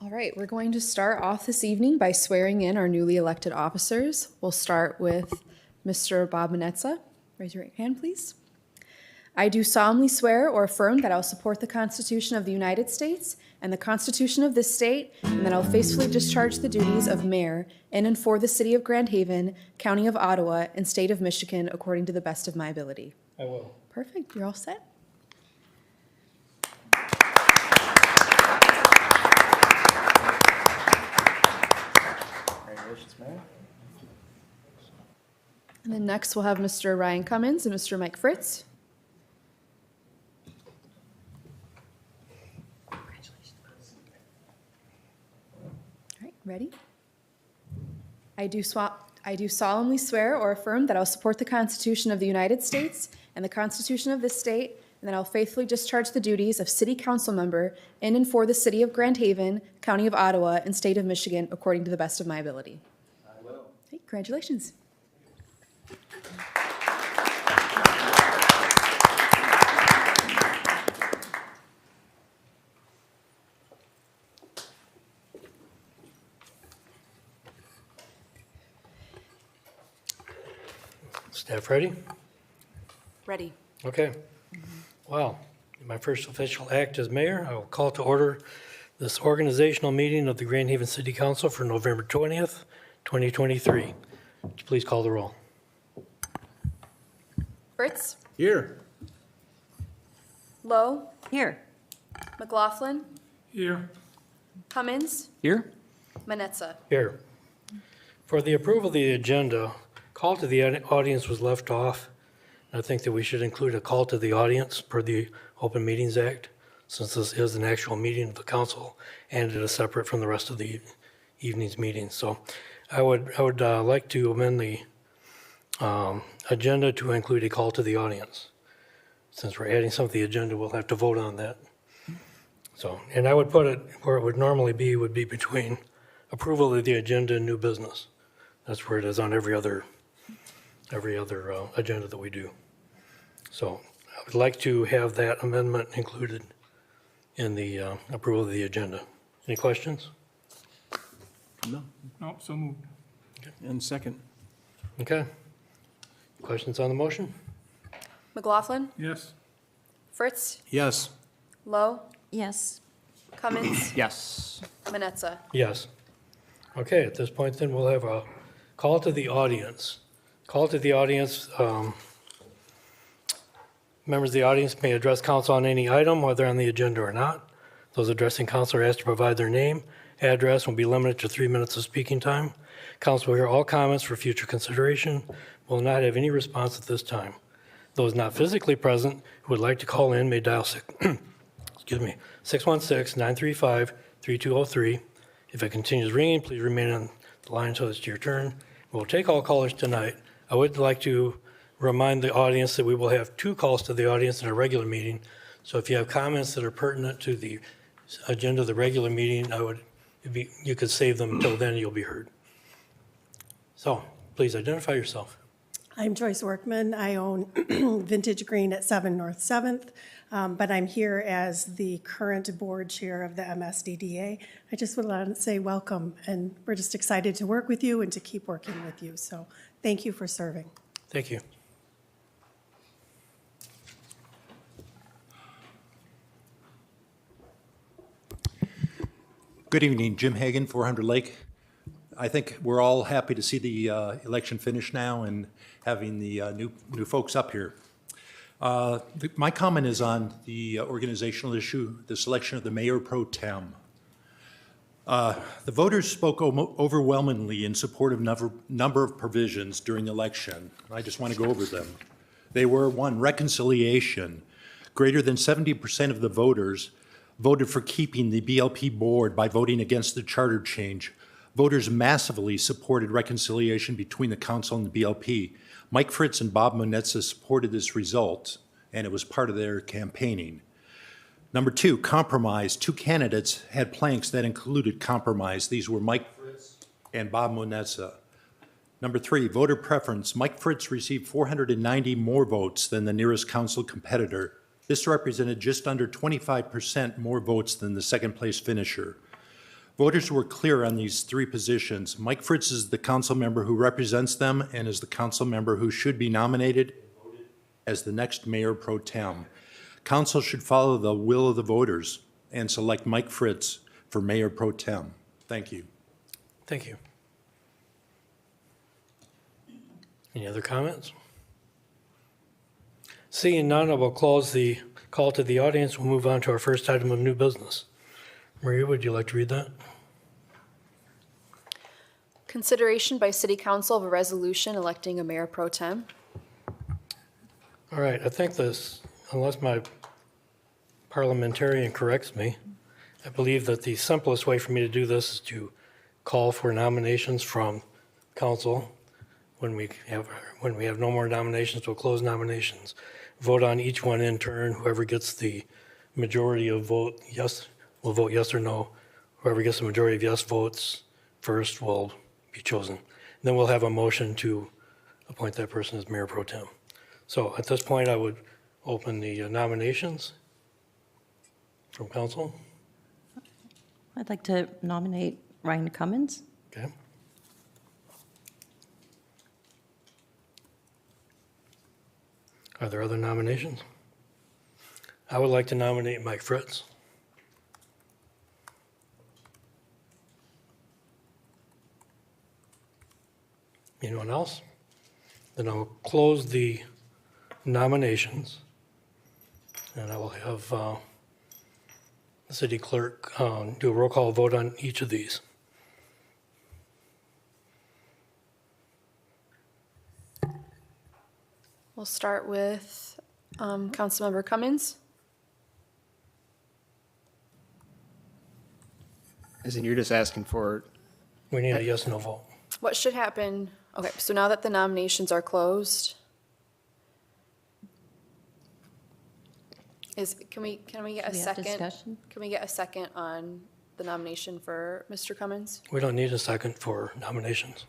All right, we're going to start off this evening by swearing in our newly elected officers. We'll start with Mr. Bob Manetza. Raise your right hand, please. I do solemnly swear or affirm that I will support the Constitution of the United States and the Constitution of this state, and that I will faithfully discharge the duties of mayor in and for the city of Grand Haven, county of Ottawa, and state of Michigan according to the best of my ability. I will. Perfect, you're all set. Congratulations, Mayor. And then next we'll have Mr. Ryan Cummins and Mr. Mike Fritz. All right, ready? I do solemnly swear or affirm that I will support the Constitution of the United States and the Constitution of this state, and that I will faithfully discharge the duties of City Council member in and for the City of Grand Haven, County of Ottawa, and State of Michigan according to the best of my ability. I will. Okay, congratulations. Staff ready? Ready. Okay. Well, my first official act as mayor, I will call to order this organizational meeting of the Grand Haven City Council for November 20th, 2023. Would you please call the roll? Fritz? Here. Lowe? Here. McLaughlin? Here. Cummins? Here. Manetza? Here. For the approval of the agenda, call to the audience was left off. I think that we should include a call to the audience per the Open Meetings Act, since this is an actual meeting of the council and it is separate from the rest of the evening's meetings. So I would like to amend the agenda to include a call to the audience. Since we're adding something to the agenda, we'll have to vote on that. So, and I would put it where it would normally be, would be between approval of the agenda and new business. That's where it is on every other agenda that we do. So I would like to have that amendment included in the approval of the agenda. Any questions? No, so moved. And second. Okay. Questions on the motion? McLaughlin? Yes. Fritz? Yes. Lowe? Yes. Cummins? Yes. Manetza? Yes. Okay, at this point then we'll have a call to the audience. Call to the audience. Members of the audience may address council on any item, whether on the agenda or not. Those addressing council are asked to provide their name, address, and will be limited to 3 minutes of speaking time. Council will hear all comments for future consideration. Will not have any response at this time. Those not physically present who would like to call in may dial 616-935-3203. If it continues ringing, please remain on the line until it's your turn. We'll take all callers tonight. I would like to remind the audience that we will have 2 calls to the audience in a regular meeting. So if you have comments that are pertinent to the agenda of the regular meeting, you could save them until then, you'll be heard. So please identify yourself. I'm Joyce Workman. I own Vintage Green at 7 North 7th, but I'm here as the current board chair of the MSDDA. I just would like to say welcome, and we're just excited to work with you and to keep working with you. So thank you for serving. Thank you. Good evening, Jim Hagan, 400 Lake. I think we're all happy to see the election finish now and having the new folks up here. My comment is on the organizational issue, the selection of the mayor pro tem. The voters spoke overwhelmingly in support of number of provisions during the election. I just want to go over them. They were: 1, reconciliation. Greater than 70% of the voters voted for keeping the BLP board by voting against the charter change. Voters massively supported reconciliation between the council and the BLP. Mike Fritz and Bob Manetza supported this result, and it was part of their campaigning. Number 2, compromise. 2 candidates had planks that included compromise. These were Mike Fritz and Bob Manetza. Number 3, voter preference. Mike Fritz received 490 more votes than the nearest council competitor. This represented just under 25% more votes than the second place finisher. Voters were clear on these three positions. Mike Fritz is the council member who represents them and is the council member who should be nominated as the next mayor pro tem. Council should follow the will of the voters and select Mike Fritz for mayor pro tem. Thank you. Thank you. Any other comments? Seeing none, I will close the call to the audience. We'll move on to our first item of new business. Maria, would you like to read that? Consideration by City Council of a resolution electing a mayor pro tem. All right, I think this, unless my parliamentarian corrects me, I believe that the simplest way for me to do this is to call for nominations from council. When we have no more nominations, we'll close nominations. Vote on each one in turn. Whoever gets the majority of vote yes will vote yes or no. Whoever gets the majority of yes votes first will be chosen. Then we'll have a motion to appoint that person as mayor pro tem. So at this point, I would open the nominations from council. I'd like to nominate Ryan Cummins. Okay. Are there other nominations? I would like to nominate Mike Fritz. Anyone else? Then I'll close the nominations. And I will have the city clerk do a roll call vote on each of these. We'll start with Councilmember Cummins. As in, you're just asking for, We need a yes, no vote. What should happen, okay, so now that the nominations are closed, can we get a We have second? discussion? Can we get a second on the nomination for Mr. Cummins? We don't need a second for nominations.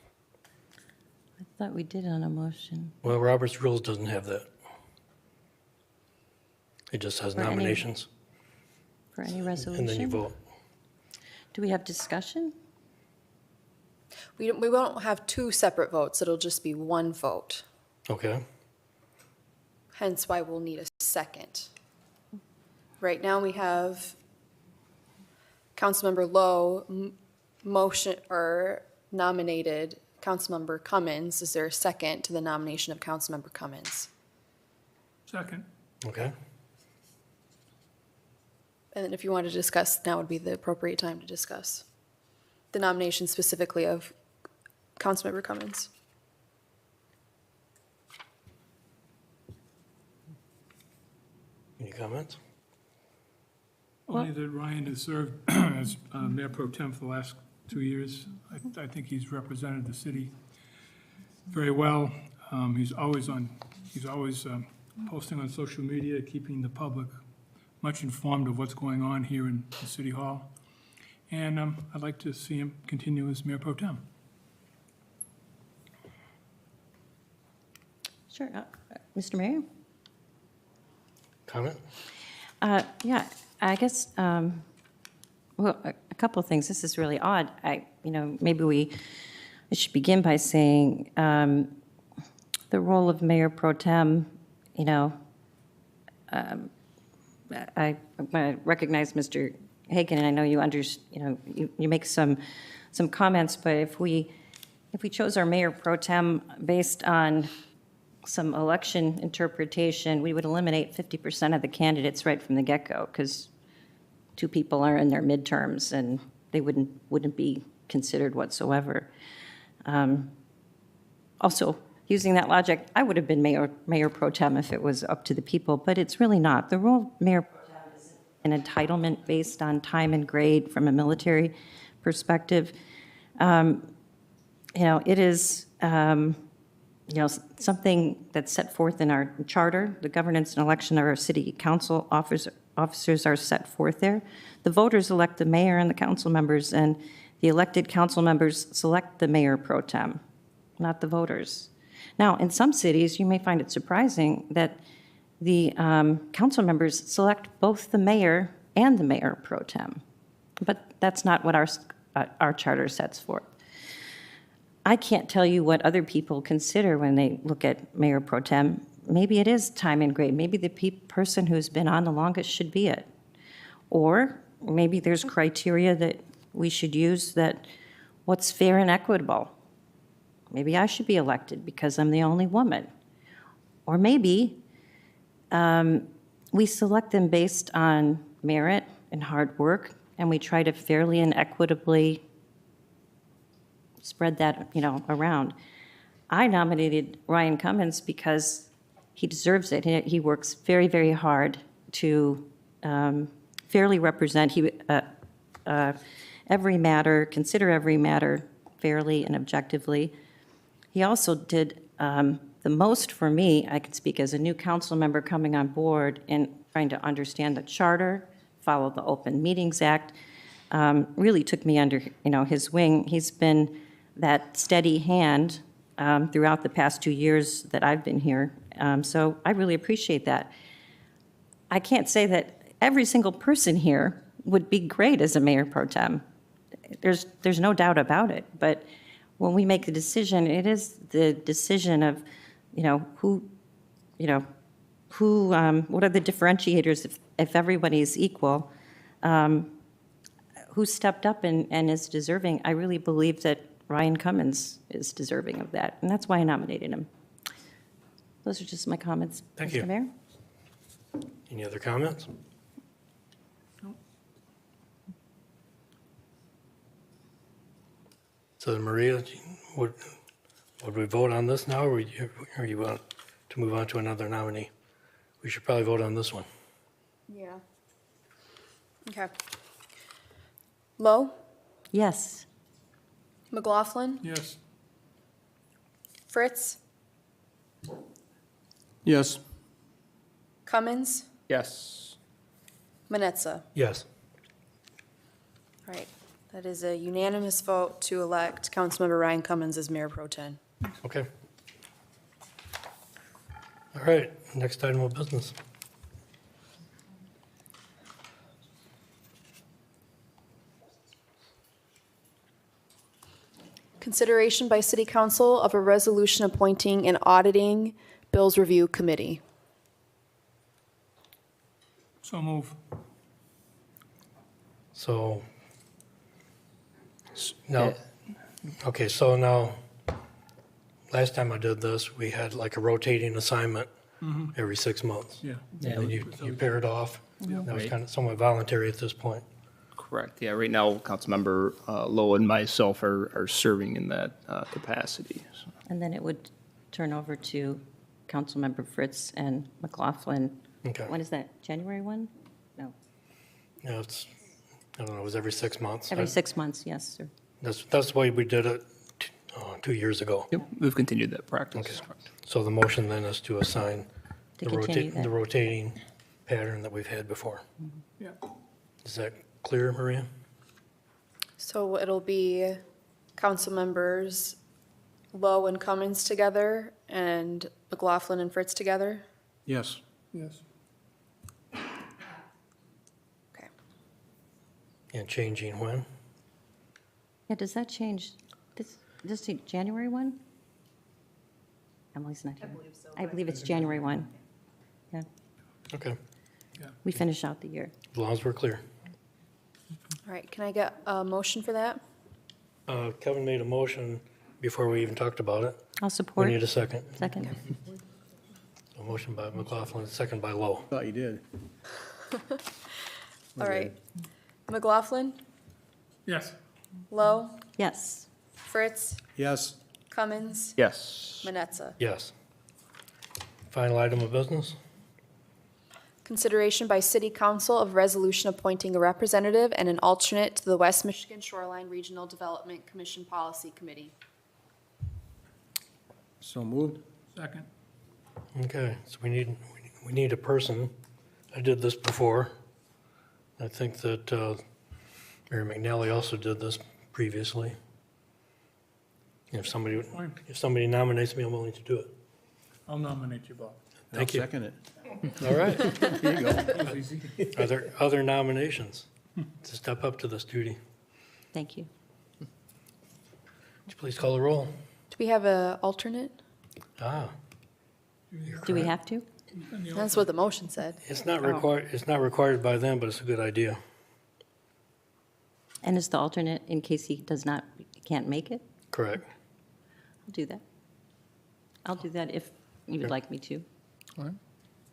I thought we did on a motion. Well, Robert's Rules doesn't have that. It just has For any nominations, For any and resolution? then you vote. Do we have discussion? We won't have two separate votes, it'll just be one vote, Okay? hence why we'll need a second. Right now, we have Councilmember Lowe motion, or nominated Councilmember Cummins. Is there a second to the nomination of Councilmember Cummins? Second. Okay? And then if you want to discuss, now would be the appropriate time to discuss the nomination specifically of Councilmember Cummins. Any comments? Only that Ryan has served as mayor pro tem for the last 2 years. I think he's represented the city very well. He's always posting on social media, keeping the public much informed of what's going on here in the City Hall. And I'd like to see him continue as mayor pro tem. Sure. Mr. Mayor? Comment? Yeah, I guess, well, a couple of things. This is really odd. Maybe I should begin by saying the role of mayor pro tem, I recognize Mr. Hagan, and I know you make some comments, but if we chose our mayor pro tem based on some election interpretation, we would eliminate 50% of the candidates right from the get-go, because two people are in their midterms and they wouldn't be considered whatsoever. Also, using that logic, I would have been mayor pro tem if it was up to the people, but it's really not. The role of mayor pro tem is an entitlement based on time and grade from a military perspective. It is something that's set forth in our charter. The governance and election of our city council officers are set forth there. The voters elect the mayor and the council members, and the elected council members select the mayor pro tem, not the voters. Now, in some cities, you may find it surprising that the council members select both the mayor and the mayor pro tem. But that's not what our our charter sets forth. I can't tell you what other people consider when they look at Mayor Pro Tem. Maybe it is time and grade. Maybe the person who's been on the longest should be it. Or maybe there's criteria that we should use that what's fair and equitable. Maybe I should be elected because I'm the only woman. Or maybe we select them based on merit and hard work, and we try to fairly and equitably spread that, around. I nominated Ryan Cummins because he deserves it. He works very, very hard to fairly represent every matter, consider every matter fairly and objectively. He also did the most for me, I can speak as a new council member coming on board and trying to understand the charter, follow the Open Meetings Act, really took me under, his wing. He's been that steady hand throughout the past 2 years that I've been here. So I really appreciate that. I can't say that every single person here would be great as a mayor pro tem. There's no doubt about it. But when we make a decision, it is the decision of, what are the differentiators if everybody's equal? Who stepped up and is deserving? I really believe that Ryan Cummins is deserving of that, and that's why I nominated him. Those are just my comments, Thank Mr. you. Mayor. Any other comments? So Maria, would we vote on this now, or you want to move on to another nominee? We should probably vote on this one. Yeah. Okay. Lowe, Yes. McLaughlin, Yes. Fritz, Yes. Cummins, Yes. Manetza. Yes. All right. That is a unanimous vote to elect Councilmember Ryan Cummins as Mayor Pro Tem. Okay. All right, next item of business. Consideration by City Council of a resolution appointing an auditing bills review committee. So move. So, now, okay, so now, last time I did this, we had like a rotating assignment every 6 months. Yeah. And then you pair it off. That was Right. kind of somewhat voluntary at this point. Correct. Yeah, right now, Councilmember Lowe and myself are serving in that capacity. So, And then it would turn over to Councilmember Fritz and McLaughlin. Okay. When is that, January 1? No, Yeah, I don't know, it was every 6 months. every 6 months, yes, sir. That's the way we did it 2 years ago. Yep, we've continued that practice. Okay. Correct. So the motion then is to assign To the continue that. the rotating pattern that we've had before. Yeah. Is that clear, Maria? So it'll be council members Lowe and Cummins together and McLaughlin and Fritz together? Yes. Yes. Okay. And changing when? Yeah, does that change, does it January 1? Emily's not here. I believe so. I believe it's January 1. Yeah, Okay, we finish out the year. as long as we're clear. All right, can I get a motion for that? Kevin made a motion before we even talked about it. I'll We support. need a second. Second. A motion by McLaughlin, second by Lowe. Thought you did. All right. McLaughlin, Yes. Lowe, Yes. Fritz, Yes. Cummins, Yes. Manetza. Yes. Final item of business? Consideration by City Council of resolution appointing a representative and an alternate to the West Michigan Shoreline Regional Development Commission Policy Committee. So moved. Second. Okay, so we need a person. I did this before. I think that Mary McNally also did this previously. If somebody nominates me, I'm willing to do it. I'll nominate you, Bob. Thank you. Second it. All right. Here you go. That was easy. Are there other nominations to step up to this duty? Thank you. you please call the roll? Do we have a alternate? Ah, Do we have to? That's what the motion said. it's not required by them, but it's a good idea. And is the alternate in case he can't make it? Correct. I'll do that. I'll do that if you would like me to,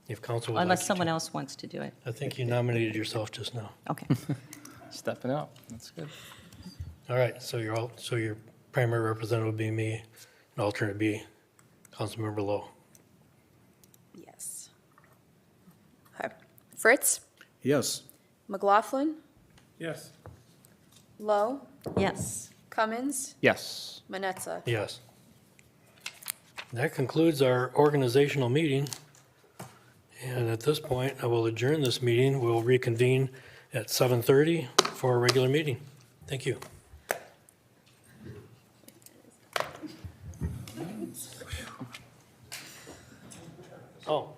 If council would like unless you someone to. else wants to do it. I think you nominated yourself just now. Okay. Stepping up, that's good. All right, so your primary representative would be me, and alternate be Councilmember Lowe. Yes. Okay. Fritz, Yes. McLaughlin, Yes. Lowe, Yes. Cummins, Yes. Manetza. Yes. That concludes our organizational meeting. And at this point, I will adjourn this meeting. We'll reconvene at 7:30 for a regular meeting. Thank you. Oh.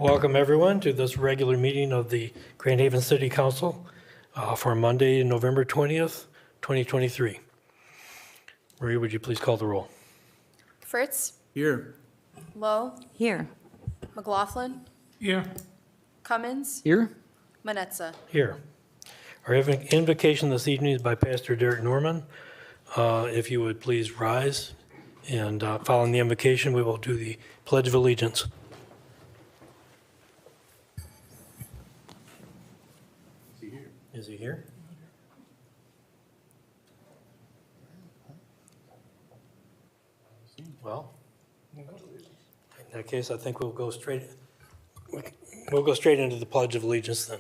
Welcome, everyone, to this regular meeting of the Grand Haven City Council for Monday, November 20th, 2023. Maria, would you please call the roll? Fritz, Here. Lowe, Here. McLaughlin, Here. Cummins, Here? Manetza. Here. Our invocation this evening is by Pastor Derek Norman. If you would please rise, and following the invocation, we will do the Pledge of Allegiance. Is he here? Well, in that case, I think we'll go straight into the Pledge of Allegiance then.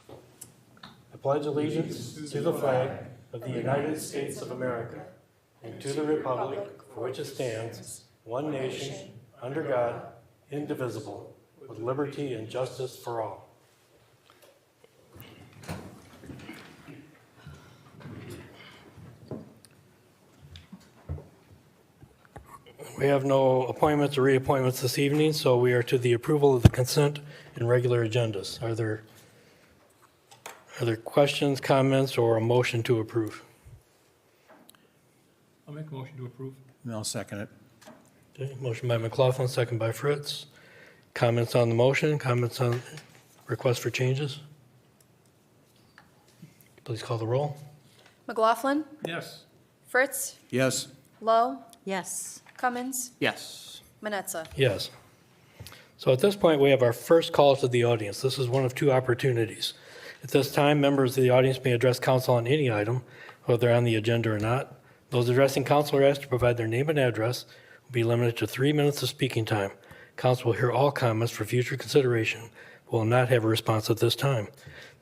I pledge allegiance to the flag of the United States of America and to the republic for which it stands, one nation, under God, indivisible, with liberty and justice for all. We have no appointments or reappointments this evening, so we are to the approval of the consent and regular agendas. Are there questions, comments, or a motion to approve? I'll make a motion to approve. And I'll second it. Okay, motion by McLaughlin, second by Fritz. Comments on the motion, comments on request for changes? Please call the roll. McLaughlin, Yes. Fritz, Yes. Lowe, Yes. Cummins, Yes. Manetza. Yes. So at this point, we have our first call to the audience. This is one of two opportunities. At this time, members of the audience may address council on any item, whether on the agenda or not. Those addressing council are asked to provide their name and address, will be limited to 3 minutes of speaking time. Council will hear all comments for future consideration, but will not have a response at this time.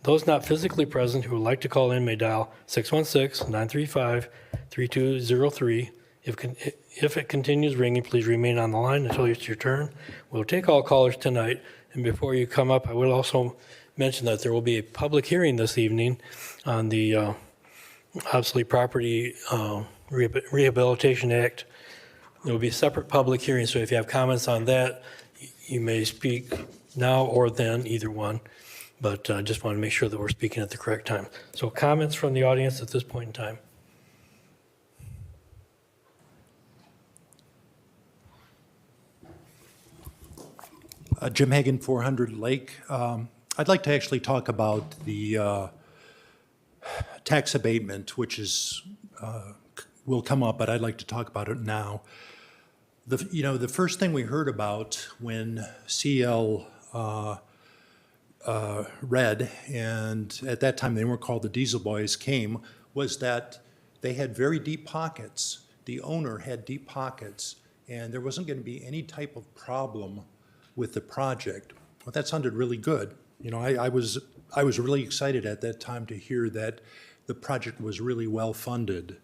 Those not physically present who would like to call in may dial 616-935-3203. If it continues ringing, please remain on the line until it's your turn. We'll take all callers tonight, and before you come up, I will also mention that there will be a public hearing this evening on the Obsolete Property Rehabilitation Act. There will be a separate public hearing, so if you have comments on that, you may speak now or then, either one. But I just want to make sure that we're speaking at the correct time. So comments from the audience at this point in time? Jim Hagan, 400 Lake. I'd like to actually talk about the tax abatement, which is will come up, but I'd like to talk about it now. The first thing we heard about when CL Red, and at that time they weren't called the Diesel Boys, came, was that they had very deep pockets. The owner had deep pockets, and there wasn't going to be any type of problem with the project. Well, that sounded really good. I was really excited at that time to hear that the project was really well funded.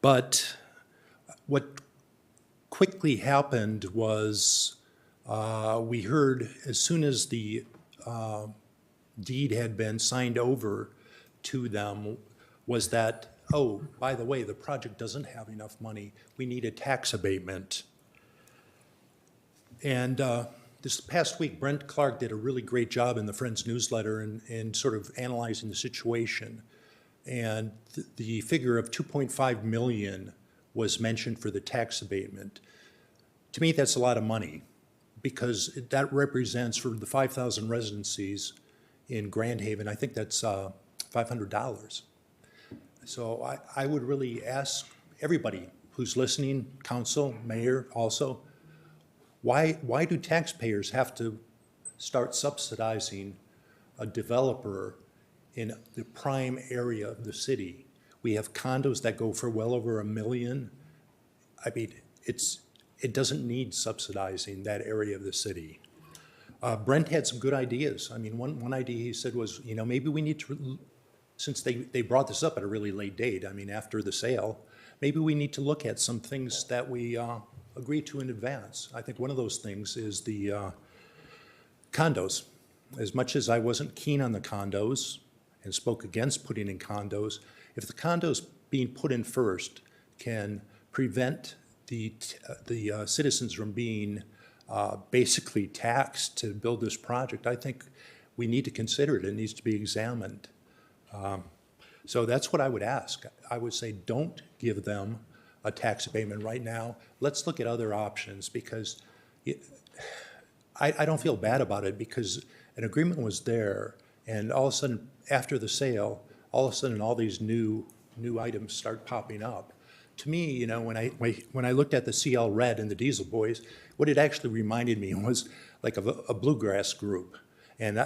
But what quickly happened was we heard as soon as the deed had been signed over to them was that, oh, by the way, the project doesn't have enough money. We need a tax abatement. And this past week, Brent Clark did a really great job in the Friends newsletter in sort of analyzing the situation. And the figure of 2.5 million was mentioned for the tax abatement. To me, that's a lot of money because that represents for the 5,000 residencies in Grand Haven, I think that's $500. So I would really ask everybody who's listening, council, mayor also, why do taxpayers have to start subsidizing a developer in the prime area of the city? We have condos that go for well over $1 million. I mean, it doesn't need subsidizing that area of the city. Brent had some good ideas. I mean, one idea he said was, maybe we need to, since they brought this up at a really late date, I mean, after the sale, maybe we need to look at some things that we agreed to in advance. I think one of those things is the condos. As much as I wasn't keen on the condos and spoke against putting in condos, if the condos being put in first can prevent the citizens from being basically taxed to build this project, I think we need to consider it. It needs to be examined. So that's what I would ask. I would say, don't give them a tax abatement right now. Let's look at other options, because I don't feel bad about it, because an agreement was there, and all of a sudden, after the sale, all of a sudden, all these new items start popping up. To me, you know, when I looked at the CL Red and the Diesel Boys, what it actually reminded me was like of a bluegrass group. And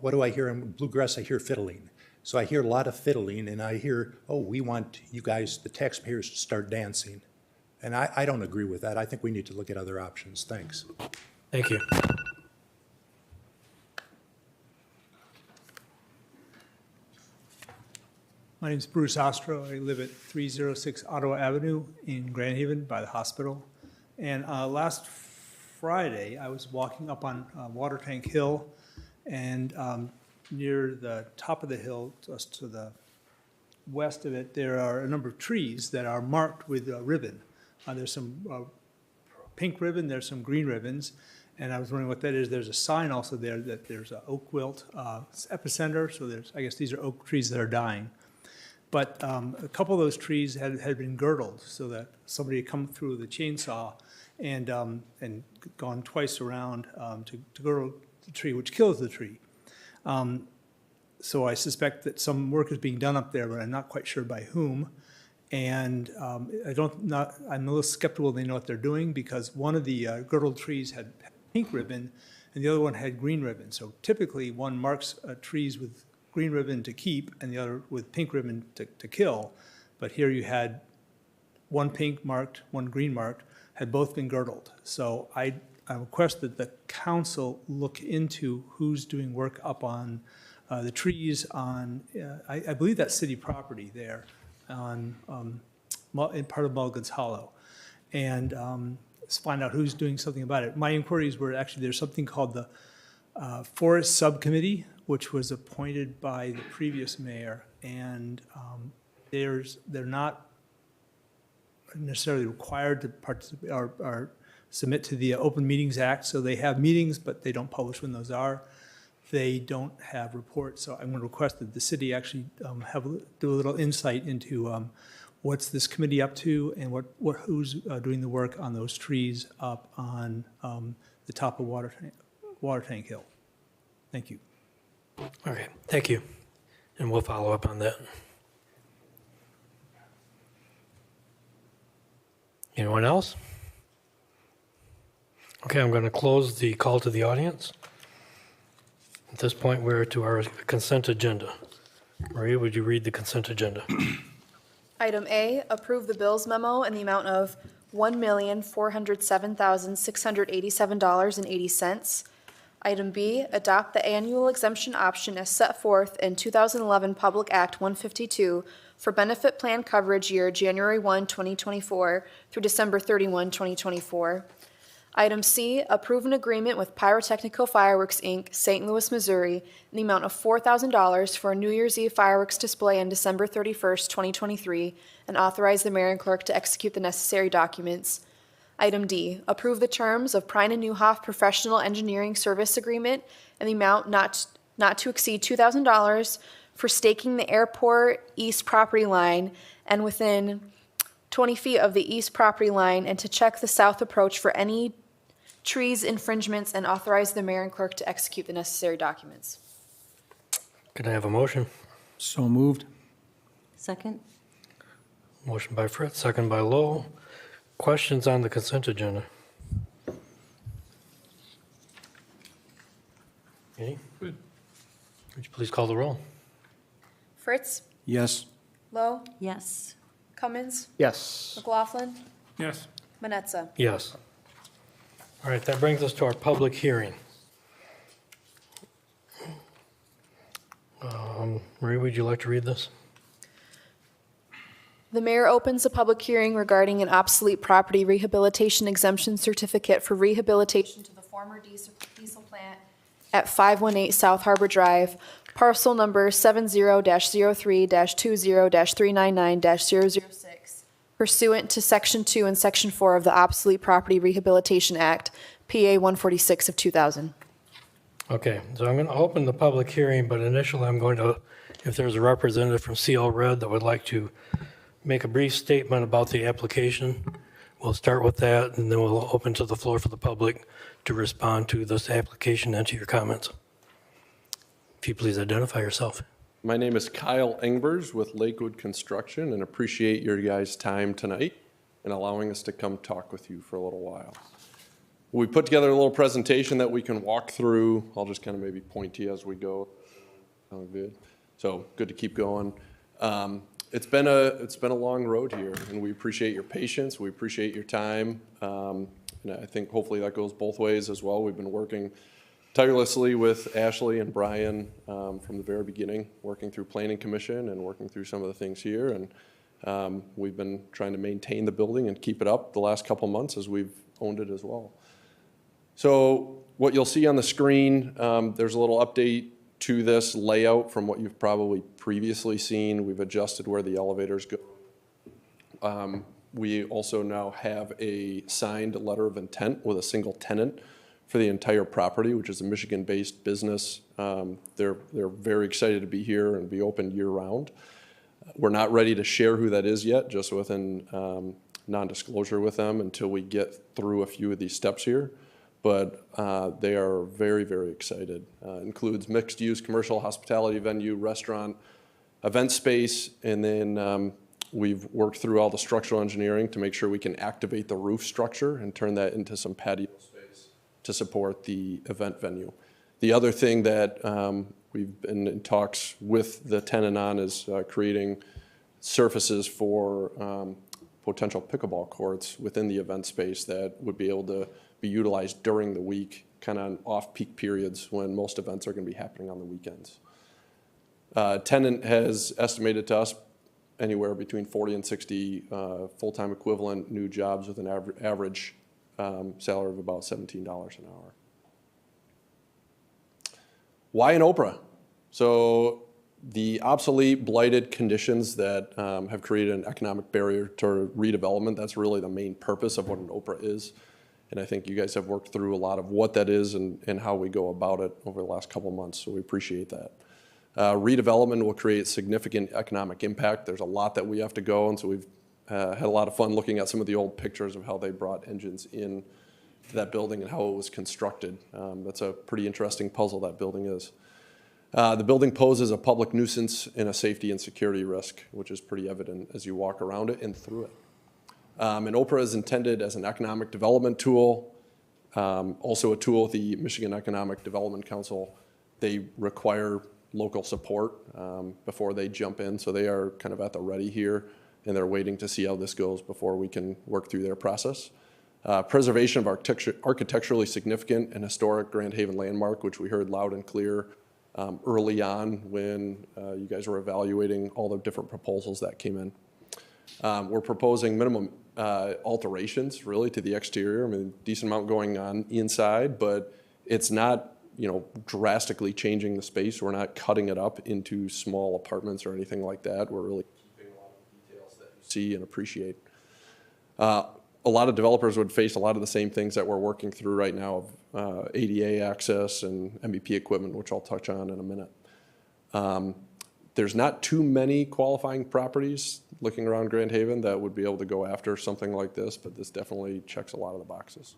what do I hear in bluegrass? I hear fiddling. So I hear a lot of fiddling, and I hear, oh, we want you guys, the taxpayers, to start dancing. And I don't agree with that. I think we need to look at other options. Thanks. Thank you. My name's Bruce Ostro. I live at 306 Ottawa Avenue in Grand Haven by the hospital. And last Friday, I was walking up on Water Tank Hill, and near the top of the hill, just to the west of it, there are a number of trees that are marked with ribbon. There's some pink ribbon, there's some green ribbons, and I was wondering what that is. There's a sign also there that there's an oak wilt epicenter, so I guess these are oak trees that are dying. But a couple of those trees had been girdled, so that somebody had come through the chainsaw and gone twice around to girdle the tree, which kills the tree. So I suspect that some work is being done up there, but I'm not quite sure by whom. And I'm a little skeptical they know what they're doing, because one of the girdled trees had pink ribbon and the other one had green ribbon. So typically one marks trees with green ribbon to keep and the other with pink ribbon to kill. But here you had one pink marked, one green marked, had both been girdled. So I request that the council look into who's doing work up on the trees on, I believe that's city property there on, in part of Mulligan's Hollow. And find out who's doing something about it. My inquiries were actually, there's something called the Forest Subcommittee, which was appointed by the previous mayor, and they're not necessarily required to participate or submit to the Open Meetings Act, so they have meetings, but they don't publish when those are. They don't have reports, so I'm going to request that the city actually do a little insight into what's this committee up to and who's doing the work on those trees up on the top of Water Tank Hill. Thank you. Okay, thank you. And we'll follow up on that. Anyone else? Okay, I'm going to close the call to the audience. At this point, we're to our consent agenda. Maria, would you read the consent agenda? Item A, approve the bills memo in the amount of $1,407,687.80. Item B, adopt the annual exemption option as set forth in 2011 Public Act 152 for benefit plan coverage year January 1, 2024 through December 31, 2024. Item C, approve an agreement with Pyrotechnical Fireworks, Inc., St. Louis, Missouri, in the amount of $4,000 for a New Year's Eve fireworks display on December 31st, 2023, and authorize the mayor and clerk to execute the necessary documents. Item D, approve the terms of Prine and Newhoff Professional Engineering Service Agreement in the amount not to exceed $2,000 for staking the airport east property line and within 20 feet of the east property line, and to check the south approach for any trees infringements, and authorize the mayor and clerk to execute the necessary documents. Can I have a motion? So moved. Second? Motion by Fritz, second by Lowe. Questions on the consent agenda? Any? Good. Would you please call the roll? Fritz? Yes. Lowe? Yes. Cummins? Yes. McLaughlin? Yes. Manetza? Yes. All right, that brings us to our public hearing. Marie, would you like to read this? The mayor opens a public hearing regarding an obsolete property rehabilitation exemption certificate for rehabilitation to the former diesel plant at 518 South Harbor Drive, parcel number 70-03-20-399-006, pursuant to Section 2 and Section 4 of the Obsolete Property Rehabilitation Act, PA 146 of 2000. Okay, so I'm going to open the public hearing, but initially I'm going to, if there's a representative from CL Red that would like to make a brief statement about the application, we'll start with that, and then we'll open to the floor for the public to respond to this application and to your comments. If you please identify yourself. My name is Kyle Engbers with Lakewood Construction, and appreciate your guys' time tonight and allowing us to come talk with you for a little while. We put together a little presentation that we can walk through. I'll just kind of maybe point to you as we go. Sound good? So good to keep going. It's been a long road here, and we appreciate your patience. We appreciate your time, and I think hopefully that goes both ways as well. We've been working tirelessly with Ashley and Brian from the very beginning, working through Planning Commission and working through some of the things here. And we've been trying to maintain the building and keep it up the last couple months as we've owned it as well. So what you'll see on the screen, there's a little update to this layout from what you've probably previously seen. We've adjusted where the elevators go. We also now have a signed letter of intent with a single tenant for the entire property, which is a Michigan-based business. They're very excited to be here and be open year-round. We're not ready to share who that is yet, just within non-disclosure with them until we get through a few of these steps here. But they are very, very excited. Includes mixed-use commercial hospitality venue, restaurant, event space, and then we've worked through all the structural engineering to make sure we can activate the roof structure and turn that into some patio space to support the event venue. The other thing that we've been in talks with the tenant on is creating surfaces for potential pickleball courts within the event space that would be able to be utilized during the week, kind of off-peak periods when most events are going to be happening on the weekends. Tenant has estimated to us anywhere between 40 and 60 full-time equivalent new jobs with an average salary of about $17 an hour. Why an Oprah? So the obsolete, blighted conditions that have created an economic barrier to redevelopment, that's really the main purpose of what an Oprah is. And I think you guys have worked through a lot of what that is and how we go about it over the last couple of months, so we appreciate that. Redevelopment will create significant economic impact. There's a lot that we have to go, and so we've had a lot of fun looking at some of the old pictures of how they brought engines in to that building and how it was constructed. That's a pretty interesting puzzle, that building is. The building poses a public nuisance and a safety and security risk, which is pretty evident as you walk around it and through it. And Oprah is intended as an economic development tool, also a tool of the Michigan Economic Development Council. They require local support before they jump in, so they are kind of at the ready here, and they're waiting to see how this goes before we can work through their process. Preservation of architecturally significant and historic Grand Haven landmark, which we heard loud and clear early on when you guys were evaluating all the different proposals that came in. We're proposing minimum alterations really to the exterior. I mean, decent amount going on inside, but it's not, drastically changing the space. We're not cutting it up into small apartments or anything like that. We're really keeping a lot of the details that you see and appreciate. A lot of developers would face a lot of the same things that we're working through right now of ADA access and MVP equipment, which I'll touch on in a minute. There's not too many qualifying properties looking around Grand Haven that would be able to go after something like this, but this definitely checks a lot of the boxes.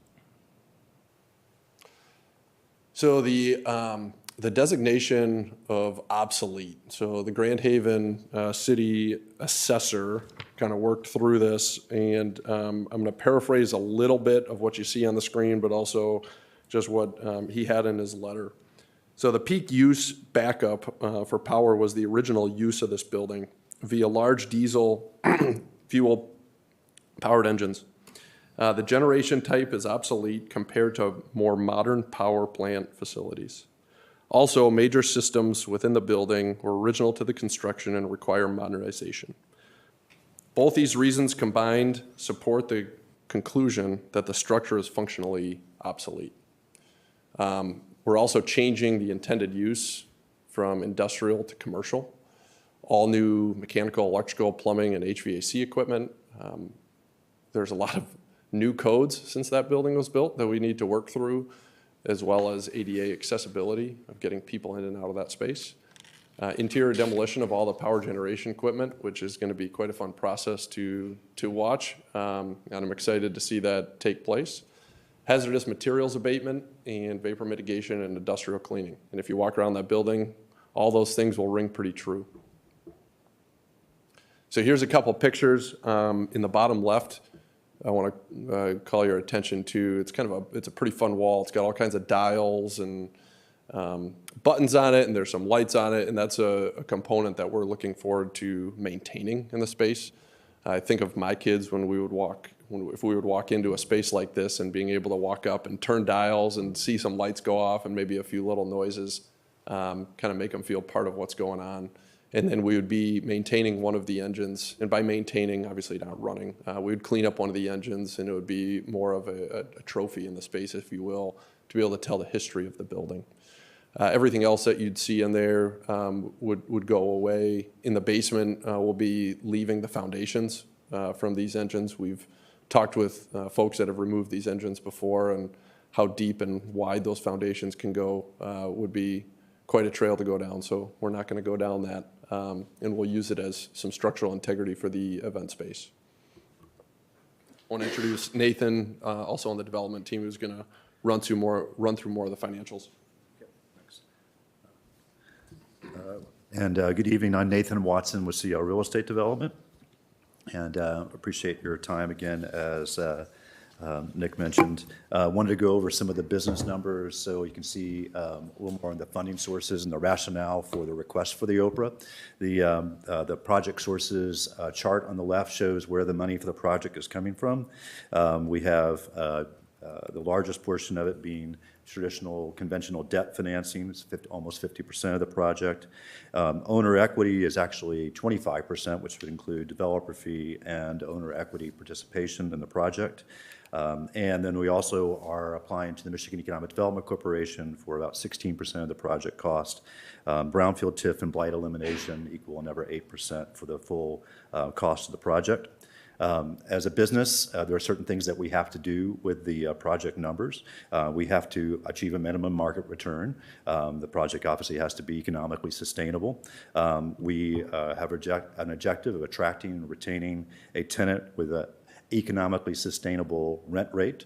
So the designation of obsolete. So the Grand Haven City Assessor kind of worked through this, and I'm going to paraphrase a little bit of what you see on the screen, but also just what he had in his letter. So the peak use backup for power was the original use of this building via large diesel fuel powered engines. The generation type is obsolete compared to more modern power plant facilities. Also, major systems within the building were original to the construction and require modernization. Both these reasons combined support the conclusion that the structure is functionally obsolete. We're also changing the intended use from industrial to commercial. All new mechanical, electrical, plumbing, and HVAC equipment There's a lot of new codes since that building was built that we need to work through, as well as ADA accessibility of getting people in and out of that space. Interior demolition of all the power generation equipment, which is going to be quite a fun process to watch, and I'm excited to see that take place. Hazardous materials abatement and vapor mitigation and industrial cleaning. And if you walk around that building, all those things will ring pretty true. So here's a couple pictures. In the bottom left, I want to call your attention to, it's a pretty fun wall. It's got all kinds of dials and buttons on it, and there's some lights on it, and that's a component that we're looking forward to maintaining in the space. I think of my kids if we would walk into a space like this and being able to walk up and turn dials and see some lights go off and maybe a few little noises, kind of make them feel part of what's going on. And then we would be maintaining one of the engines, and by maintaining, obviously not running, we would clean up one of the engines, and it would be more of a trophy in the space, if you will, to be able to tell the history of the building. Everything else that you'd see in there would go away. In the basement, we'll be leaving the foundations from these engines. We've talked with folks that have removed these engines before, and how deep and wide those foundations can go would be quite a trail to go down, so we're not going to go down that, and we'll use it as some structural integrity for the event space. I want to introduce Nathan, also on the development team, who's going to run through more of the financials. And good evening. I'm Nathan Watson with CL Real Estate Development, and appreciate your time again. As Nick mentioned, wanted to go over some of the business numbers so you can see a little more on the funding sources and the rationale for the request for the OPRA. The project sources chart on the left shows where the money for the project is coming from. We have the largest portion of it being traditional conventional debt financing. It's almost 50% of the project. Owner equity is actually 25%, which would include developer fee and owner equity participation in the project. And then we also are applying to the Michigan Economic Development Corporation for about 16% of the project cost. Brownfield TIF and blight elimination equal another 8% for the full cost of the project. As a business, there are certain things that we have to do with the project numbers. We have to achieve a minimum market return. The project obviously has to be economically sustainable. We have an objective of attracting and retaining a tenant with an economically sustainable rent rate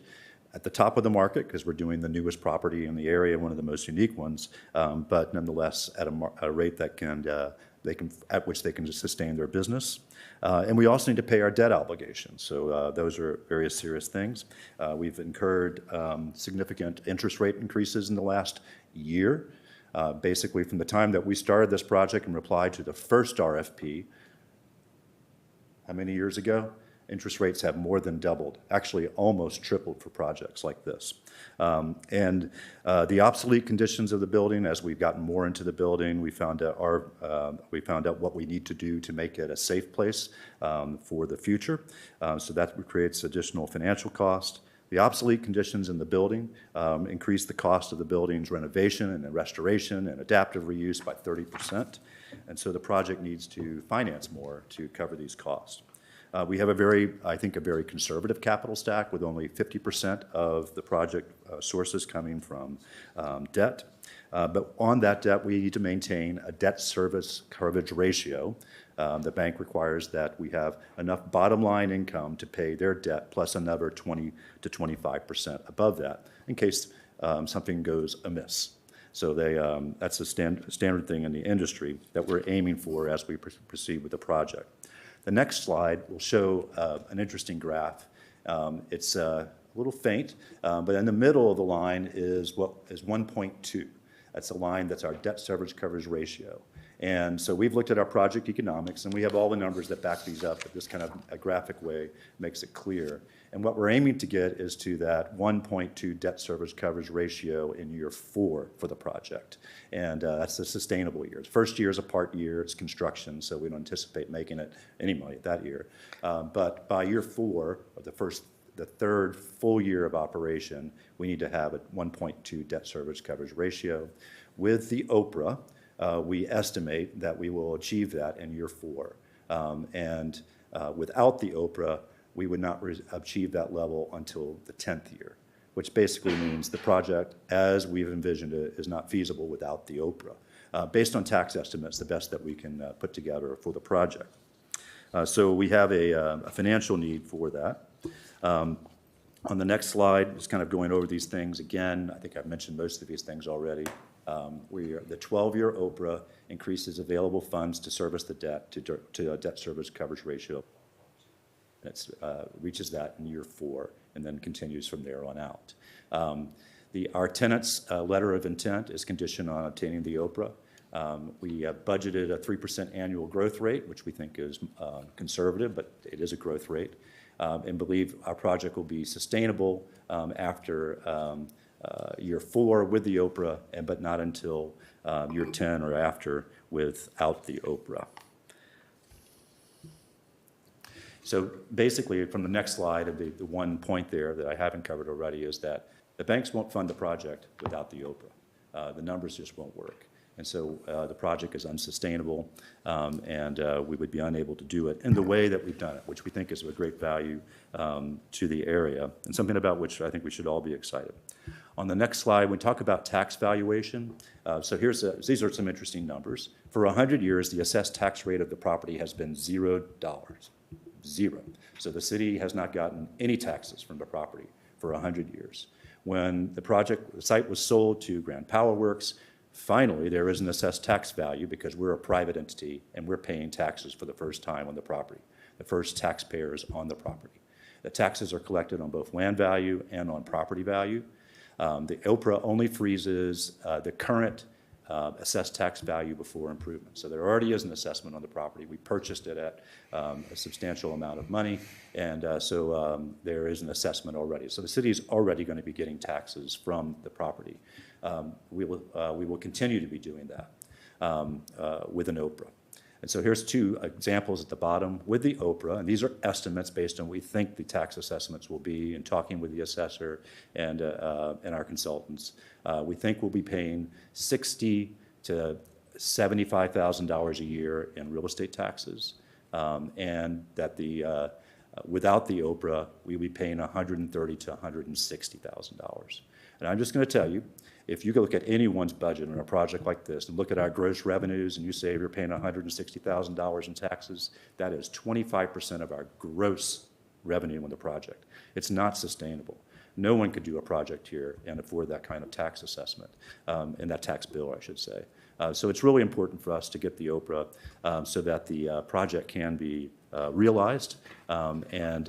at the top of the market, because we're doing the newest property in the area, one of the most unique ones, but nonetheless at a rate that at which they can sustain their business. And we also need to pay our debt obligations. So those are various serious things. We've incurred significant interest rate increases in the last year. Basically, from the time that we started this project and replied to the first RFP, how many years ago? Interest rates have more than doubled, actually almost tripled for projects like this. And the obsolete conditions of the building, as we've gotten more into the building, we found out what we need to do to make it a safe place for the future. So that creates additional financial cost. The obsolete conditions in the building increase the cost of the building's renovation and restoration and adaptive reuse by 30%. And so the project needs to finance more to cover these costs. We have I think a very conservative capital stack with only 50% of the project sources coming from debt. But on that debt, we need to maintain a debt service coverage ratio. The bank requires that we have enough bottom line income to pay their debt plus another 20 to 25% above that in case something goes amiss. So that's a standard thing in the industry that we're aiming for as we proceed with the project. The next slide will show an interesting graph. It's a little faint, but in the middle of the line is 1.2. That's a line that's our debt service coverage ratio. And so we've looked at our project economics, and we have all the numbers that back these up, but this kind of a graphic way makes it clear. And what we're aiming to get is to that 1.2 debt service coverage ratio in year 4 for the project. And that's the sustainable year. The first year is a part year, it's construction, so we don't anticipate making it any money that year. But by year 4, or the third full year of operation, we need to have a 1.2 debt service coverage ratio. With the OPRA, we estimate that we will achieve that in year 4. And Without the Oprah, we would not achieve that level until the 10th year, which basically means the project, as we've envisioned it, is not feasible without the Oprah. Based on tax estimates, the best that we can put together for the project. So we have a financial need for that. On the next slide, just kind of going over these things again. I think I've mentioned most of these things already. The 12-year Oprah increases available funds to service the debt to a debt service coverage ratio. It reaches that in year 4 and then continues from there on out. Our tenant's letter of intent is conditioned on obtaining the Oprah. We budgeted a 3% annual growth rate, which we think is conservative, but it is a growth rate, and believe our project will be sustainable after year 4 with the Oprah, but not until year 10 or after without the Oprah. So basically, from the next slide, the one point there that I haven't covered already is that the banks won't fund the project without the Oprah. The numbers just won't work. And so the project is unsustainable, and we would be unable to do it in the way that we've done it, which we think is of great value to the area, and something about which I think we should all be excited. On the next slide, we talk about tax valuation. So these are some interesting numbers. For 100 years, the assessed tax rate of the property has been $0. Zero. So the city has not gotten any taxes from the property for 100 years. When the site was sold to Grand Power Works, finally there is an assessed tax value because we're a private entity and we're paying taxes for the first time on the property, the first taxpayers on the property. The taxes are collected on both land value and on property value. The Oprah only freezes the current assessed tax value before improvement. So there already is an assessment on the property. We purchased it at a substantial amount of money, and so there is an assessment already. So the city is already going to be getting taxes from the property. We will continue to be doing that with an Oprah. And so here's 2 examples at the bottom with the Oprah, and these are estimates based on what we think the tax assessments will be, and talking with the assessor and our consultants. We think we'll be paying $60,000 to $75,000 a year in real estate taxes, and that without the Oprah, we'll be paying $130,000 to $160,000. And I'm just going to tell you, if you look at anyone's budget on a project like this and look at our gross revenues and you say you're paying $160,000 in taxes, that is 25% of our gross revenue on the project. It's not sustainable. No one could do a project here and afford that kind of tax assessment, and that tax bill, I should say. So it's really important for us to get the Oprah so that the project can be realized and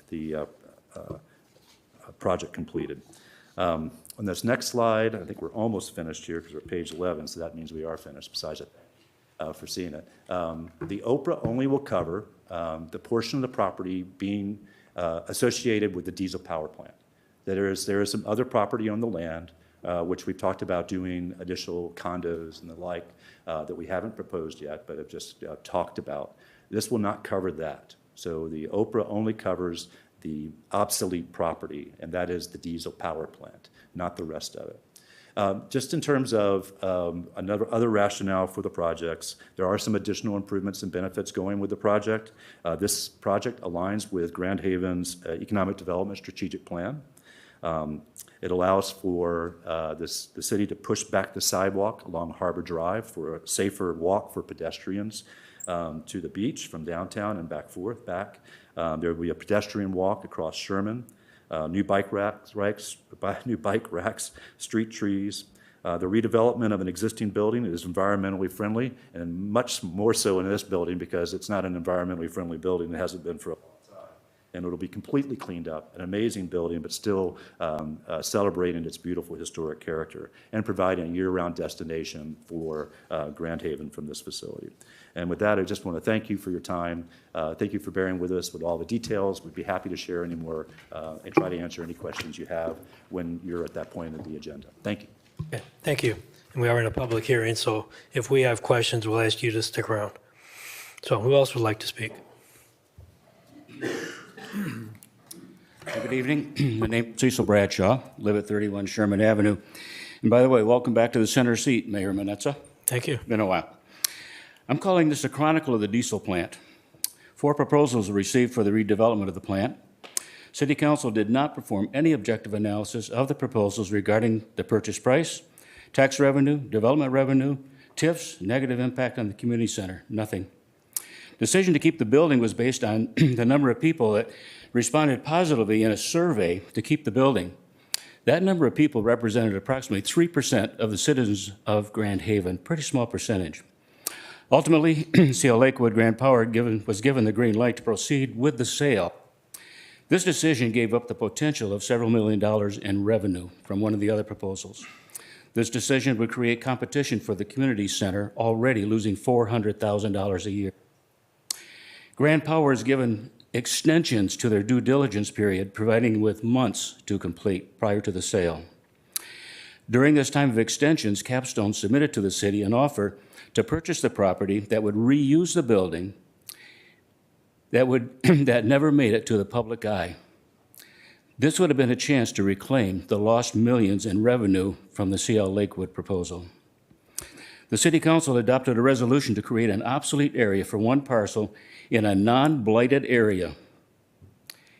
the project completed. On this next slide, I think we're almost finished here because we're at page 11, so that means we are finished, besides it, for seeing it. The Oprah only will cover the portion of the property being associated with the diesel power plant. There is some other property on the land, which we've talked about doing additional condos and the like that we haven't proposed yet, but have just talked about. This will not cover that. So the Oprah only covers the obsolete property, and that is the diesel power plant, not the rest of it. Just in terms of other rationale for the projects, there are some additional improvements and benefits going with the project. This project aligns with Grand Haven's Economic Development Strategic Plan. It allows for the city to push back the sidewalk along Harbor Drive for a safer walk for pedestrians to the beach from downtown and back. There will be a pedestrian walk across Sherman, new bike racks, street trees. The redevelopment of an existing building is environmentally friendly, and much more so in this building because it's not an environmentally friendly building. It hasn't been for a long time. And it'll be completely cleaned up, an amazing building, but still celebrating its beautiful historic character and providing a year-round destination for Grand Haven from this facility. And with that, I just want to thank you for your time. Thank you for bearing with us with all the details. We'd be happy to share any more and try to answer any questions you have when you're at that point of the agenda. Thank you. Okay, thank you. And we are in a public hearing, so if we have questions, we'll ask you to stick around. So who else would like to speak? Good evening. My name is Cecil Bradshaw, live at 31 Sherman Avenue. And by the way, welcome back to the center seat, Mayor Manetza. Thank you. Been a while. I'm calling this a chronicle of the diesel plant. 4 proposals were received for the redevelopment of the plant. City Council did not perform any objective analysis of the proposals regarding the purchase price, tax revenue, development revenue, TIFs, negative impact on the community center, nothing. Decision to keep the building was based on the number of people that responded positively in a survey to keep the building. That number of people represented approximately 3% of the citizens of Grand Haven, pretty small percentage. Ultimately, CL Lakewood Grand Power was given the green light to proceed with the sale. This decision gave up the potential of several $1 million in revenue from one of the other proposals. This decision would create competition for the community center, already losing $400,000 a year. Grand Power is given extensions to their due diligence period, providing with months to complete prior to the sale. During this time of extensions, Capstone submitted to the city an offer to purchase the property that would reuse the building that never made it to the public eye. This would have been a chance to reclaim the lost millions in revenue from the CL Lakewood proposal. The City Council adopted a resolution to create an obsolete area for one parcel in a non-blighted area,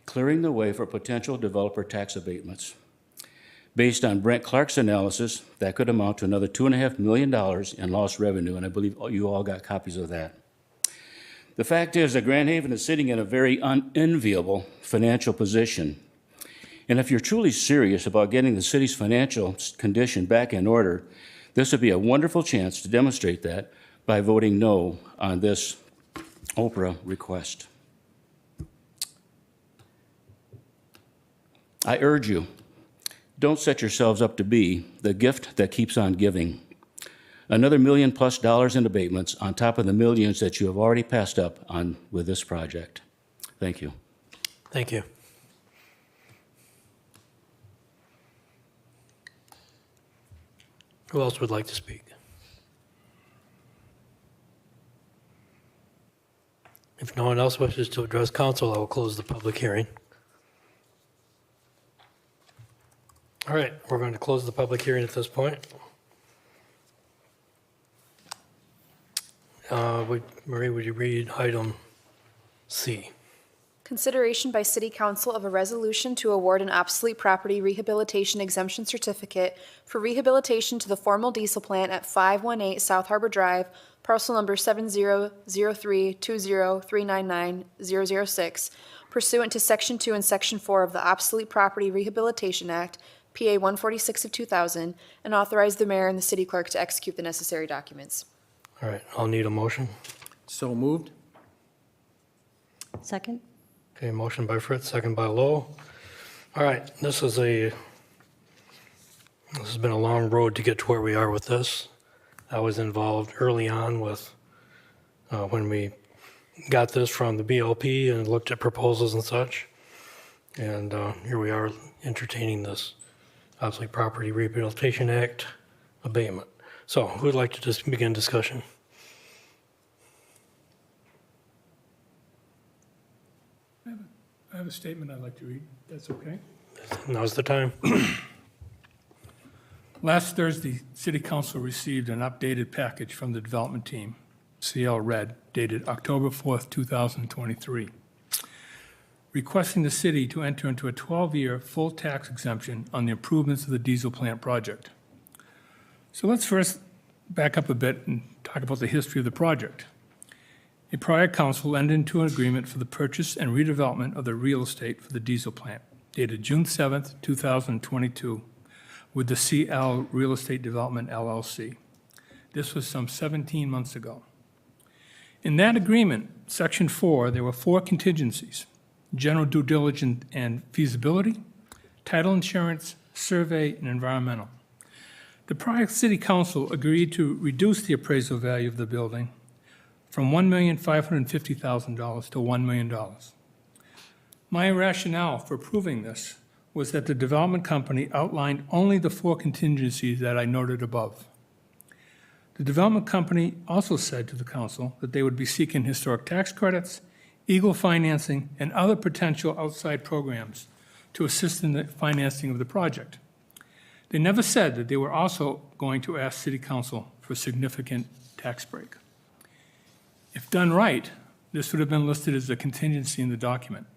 clearing the way for potential developer tax abatements. Based on Brent Clark's analysis, that could amount to another $2.5 million in lost revenue, and I believe you all got copies of that. The fact is that Grand Haven is sitting in a very unenviable financial position. And if you're truly serious about getting the city's financial condition back in order, this would be a wonderful chance to demonstrate that by voting no on this Oprah request. I urge you, don't set yourselves up to be the gift that keeps on giving. Another $1 million+ in abatements on top of the millions that you have already passed up on with this project. Thank you. Thank you. Who else would like to speak? If no one else wishes to address council, I will close the public hearing. All right, we're going to close the public hearing at this point. Marie, would you read item C? Consideration by City Council of a resolution to award an obsolete property rehabilitation exemption certificate for rehabilitation to the former diesel plant at 518 South Harbor Drive, parcel number 700320399006, pursuant to Section 2 and Section 4 of the Obsolete Property Rehabilitation Act, PA 146 of 2000, and authorize the mayor and the city clerk to execute the necessary documents. All right, I'll need a motion. So moved. Second? Okay, motion by Fritz, second by Lowe. All right, this has been a long road to get to where we are with this. I was involved early on with, when we got this from the BLP and looked at proposals and such. And here we are entertaining this Obsolete Property Rehabilitation Act abatement. So who would like to just begin discussion? I have a statement I'd like to read. That's okay. Now's the time. Last Thursday, City Council received an updated package from the development team, CL Red, dated October 4th, 2023, requesting the city to enter into a 12-year full tax exemption on the improvements of the diesel plant project. So let's first back up a bit and talk about the history of the project. A prior council entered into an agreement for the purchase and redevelopment of the real estate for the diesel plant, dated June 7th, 2022, with the CL Real Estate Development LLC. This was some 17 months ago. In that agreement, Section 4, there were 4 contingencies: general due diligence and feasibility, title insurance, survey, and environmental. The prior city council agreed to reduce the appraisal value of the building from $1,550,000 to $1 million. My rationale for approving this was that the development company outlined only the 4 contingencies that I noted above. The development company also said to the council that they would be seeking historic tax credits, Eagle financing, and other potential outside programs to assist in the financing of the project. They never said that they were also going to ask City Council for a significant tax break. If done right, this would have been listed as a contingency in the document.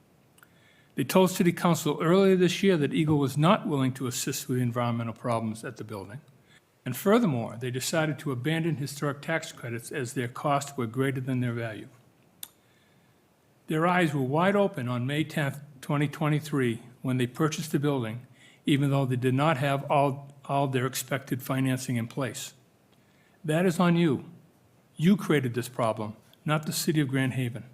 They told City Council earlier this year that Eagle was not willing to assist with environmental problems at the building. And furthermore, they decided to abandon historic tax credits as their costs were greater than their value. Their eyes were wide open on May 10th, 2023, when they purchased the building, even though they did not have all their expected financing in place. That is on you. You created this problem, not the city of Grand Haven.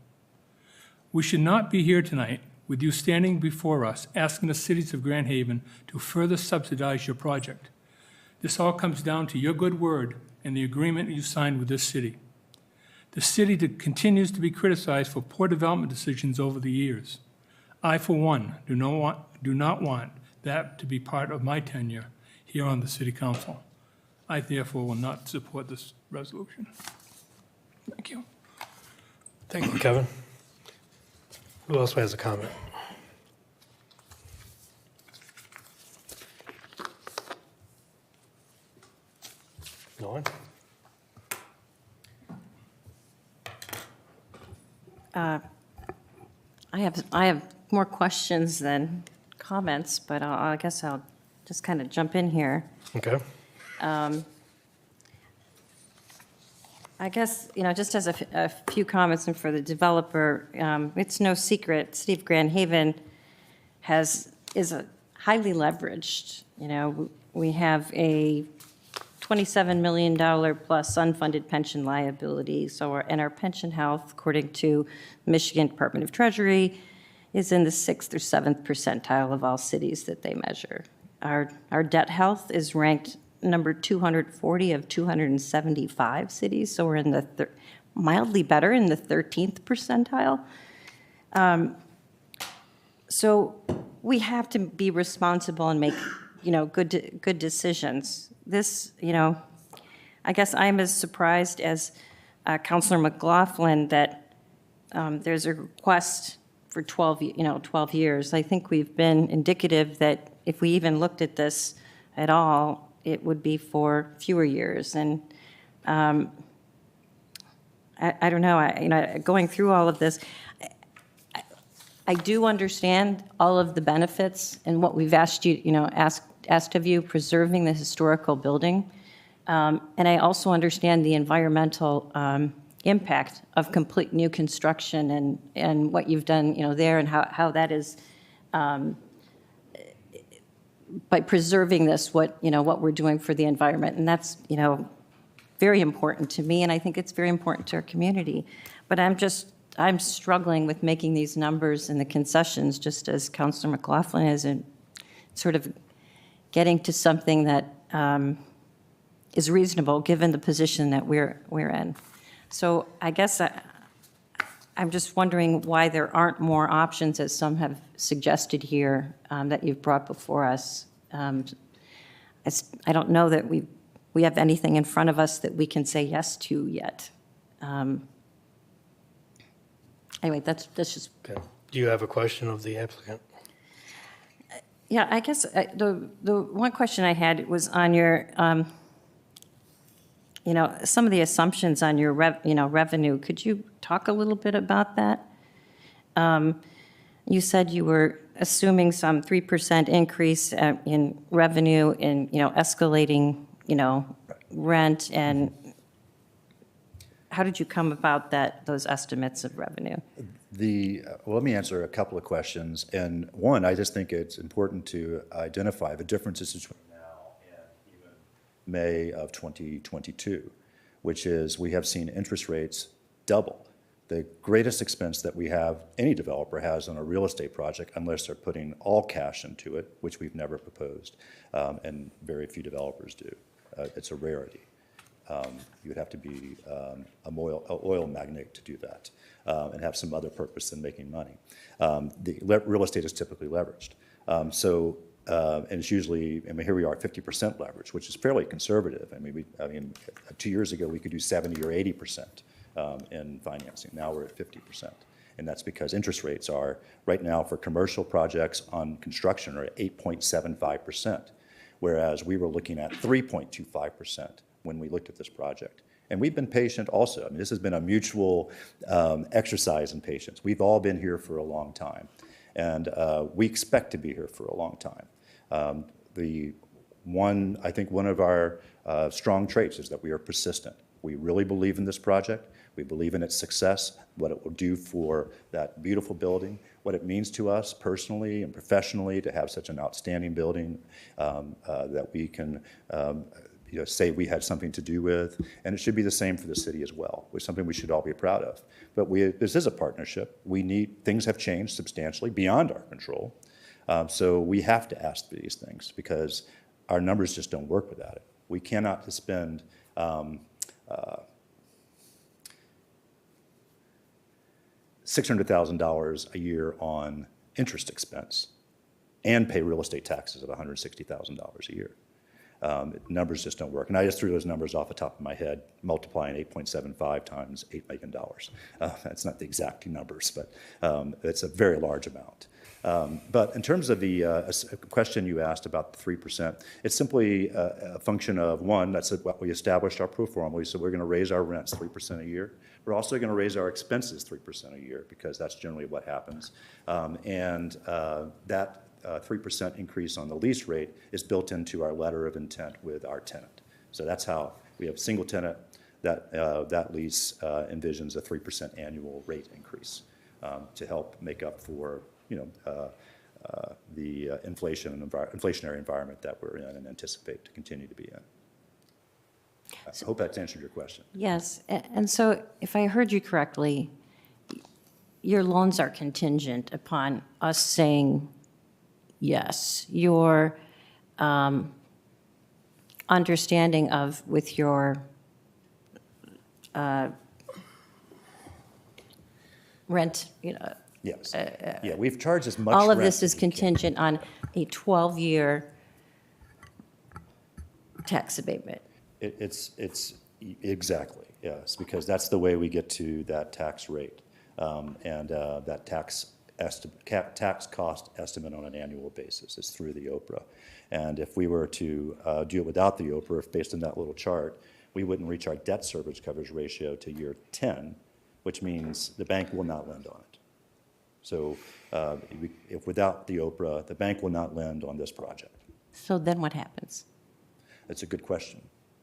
We should not be here tonight with you standing before us asking the cities of Grand Haven to further subsidize your project. This all comes down to your good word and the agreement you signed with this city. The city continues to be criticized for poor development decisions over the years. I, for one, do not want that to be part of my tenure here on the city council. I therefore will not support this resolution. Thank you. Thank you, Kevin. Who else has a comment? No one? I have more questions than comments, but I guess I'll just kind of jump in here. Okay. I guess, just as a few comments, and for the developer, it's no secret, City of Grand Haven is a highly leveraged. We have a $27 million plus unfunded pension liability. And our pension health, according to Michigan Department of Treasury, is in the 6th or 7th percentile of all cities that they measure. Our debt health is ranked number 240 of 275 cities, so we're in the mildly better in the 13th percentile. So we have to be responsible and make, good decisions. This, I guess I'm as surprised as Councilor McLaughlin that there's a request for 12 years. I think we've been indicative that if we even looked at this at all, it would be for fewer years. And I don't know, going through all of this, I do understand all of the benefits and what we've asked you, asked of you, preserving the historical building. And I also understand the environmental impact of complete new construction and what you've done, there, and how that is, by preserving this, what we're doing for the environment. And that's, very important to me, and I think it's very important to our community. But I'm struggling with making these numbers and the concessions, just as Councilor McLaughlin is, and sort of getting to something that is reasonable given the position that we're in. So I guess I'm just wondering why there aren't more options, as some have suggested here, that you've brought before us. I don't know that we have anything in front of us that we can say yes to yet. Anyway, that's just. Okay. Do you have a question of the applicant? Yeah, I guess the one question I had was on your, some of the assumptions on your revenue. Could you talk a little bit about that? You said you were assuming some 3% increase in revenue and, escalating, rent, and how did you come about those estimates of revenue? Well, let me answer a couple of questions. And one, I just think it's important to identify the differences between now and even May of 2022, which is we have seen interest rates double. The greatest expense that any developer has on a real estate project, unless they're putting all cash into it, which we've never proposed, and very few developers do. It's a rarity. You would have to be an oil magnate to do that, and have some other purpose than making money. The real estate is typically leveraged. And it's usually, here we are at 50% leverage, which is fairly conservative. 2 years ago, we could do 70 or 80% in financing. Now we're at 50%. And that's because interest rates are, right now for commercial projects on construction, are at 8.75%, whereas we were looking at 3.25% when we looked at this project. And we've been patient also. I mean, this has been a mutual exercise in patience. We've all been here for a long time, and we expect to be here for a long time. I think one of our strong traits is that we are persistent. We really believe in this project. We believe in its success, what it will do for that beautiful building, what it means to us personally and professionally to have such an outstanding building that we can say we had something to do with. And it should be the same for the city as well, which is something we should all be proud of. But this is a partnership. Things have changed substantially beyond our control. So we have to ask these things because our numbers just don't work without it. We cannot spend $600,000 a year on interest expense and pay real estate taxes of $160,000 a year. Numbers just don't work. And I just threw those numbers off the top of my head, multiplying 8.75 times $8 million. That's not the exact numbers, but it's a very large amount. But in terms of the question you asked about the 3%, it's simply a function of, one, that's what we established our pro forma. We said we're going to raise our rents 3% a year. We're also going to raise our expenses 3% a year because that's generally what happens. That 3% increase on the lease rate is built into our letter of intent with our tenant. So that's how we have a single tenant that lease envisions a 3% annual rate increase to help make up for the inflationary environment that we're in and anticipate to continue to be in. I hope that's answered your question. Yes, and so if I heard you correctly, your loans are contingent upon us saying yes. Your understanding of with your rent, Yes. Yeah, we've charged as much all of rent this is as we can. contingent on a 12-year tax abatement. It's exactly, yes, because that's the way we get to that tax rate and that tax cost estimate on an annual basis is through the OPRA. And if we were to do it without the OPRA, based on that little chart, we wouldn't reach our debt service coverage ratio to year 10, which means the bank will not lend on it. So if without the OPRA, the bank will not lend on this project. So then what happens? That's a good question.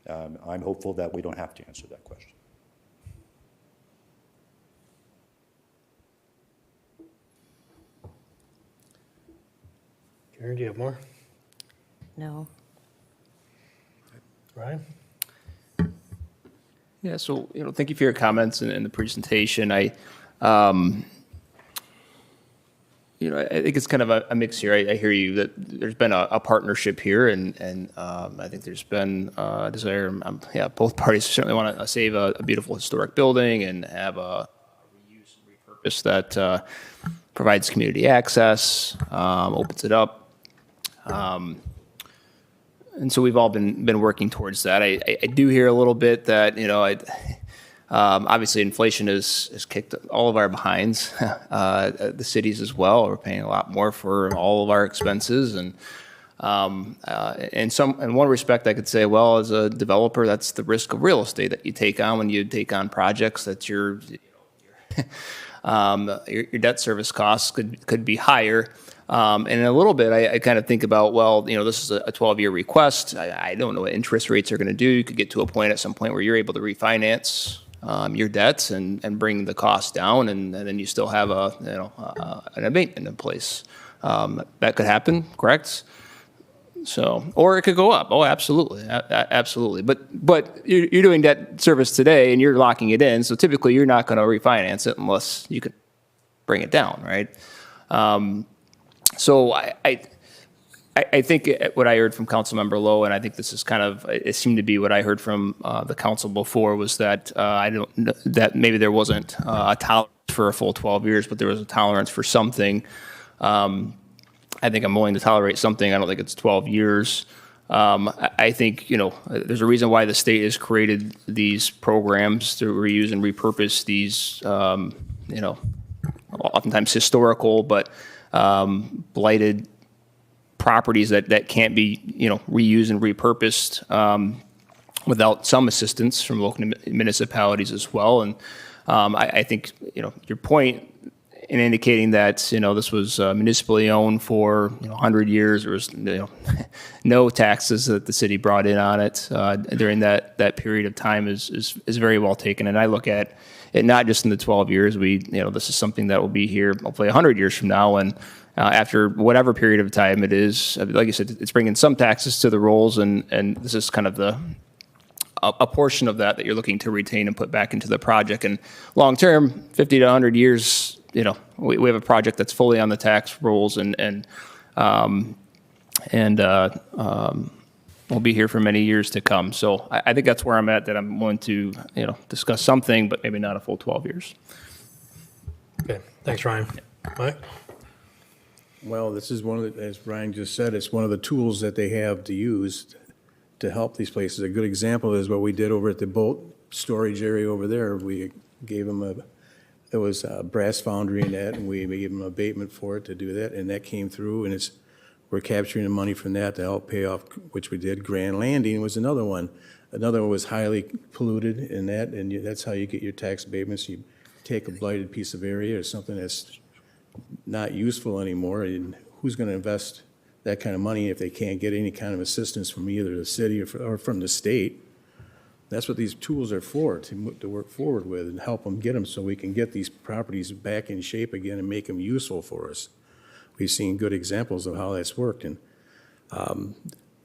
I'm hopeful that we don't have to answer that question. Karen, do you have more? No. Ryan? Yeah, so, thank you for your comments and the presentation. I think it's kind of a mix here. I hear you that there's been a partnership here, and I think there's been a desire. Both parties certainly want to save a beautiful historic building and have a reuse and repurpose that provides community access, opens it up. And so we've all been working towards that. I do hear a little bit that, obviously inflation has kicked all of our behinds, the cities as well. We're paying a lot more for all of our expenses. And in one respect, I could say, well, as a developer, that's the risk of real estate that you take on when you take on projects that your debt service costs could be higher. And in a little bit, I kind of think about, well, this is a 12-year request. I don't know what interest rates are going to do. You could get to a point at some point where you're able to refinance your debts and bring the cost down, and then you still have an abatement in place. That could happen, correct? So, or it could go up. Oh, absolutely, absolutely. But you're doing debt service today, and you're locking it in. So typically, you're not going to refinance it unless you could bring it down, right? So I think what I heard from Councilmember Lowe, and I think this is it seemed to be what I heard from the council before, was that that maybe there wasn't a tolerance for a full 12 years, but there was a tolerance for something. I think I'm willing to tolerate something. I don't think it's 12 years. I think, there's a reason why the state has created these programs to reuse and repurpose these, oftentimes historical, but blighted properties that can't be, reused and repurposed without some assistance from local municipalities as well. And I think, your point in indicating that, this was municipally owned for 100 years, there was no taxes that the city brought in on it during that period of time is very well taken. And I look at it not just in the 12 years. This is something that will be here hopefully 100 years from now. And after whatever period of time it is, like I said, it's bringing some taxes to the rolls, and this is kind of a portion of that you're looking to retain and put back into the project. And long term, 50 to 100 years, we have a project that's fully on the tax rolls and we'll be here for many years to come. So I think that's where I'm at, that I'm willing to, discuss something, but maybe not a full 12 years. Okay, thanks, Ryan. Mike? Well, this is one of the, as Ryan just said, it's one of the tools that they have to use to help these places. A good example is what we did over at the boat storage area over there. We gave them there was a brass foundry in that, and we gave them abatement for it to do that, and that came through, and we're capturing the money from that to help pay off, which we did. Grand Landing was another one. Another one was highly polluted in that, and that's how you get your tax abatements. You take a blighted piece of area or something that's not useful anymore, and who's going to invest that kind of money if they can't get any kind of assistance from either the city or from the state? That's what these tools are for, to work forward with and help them get them so we can get these properties back in shape again and make them useful for us. We've seen good examples of how that's worked. And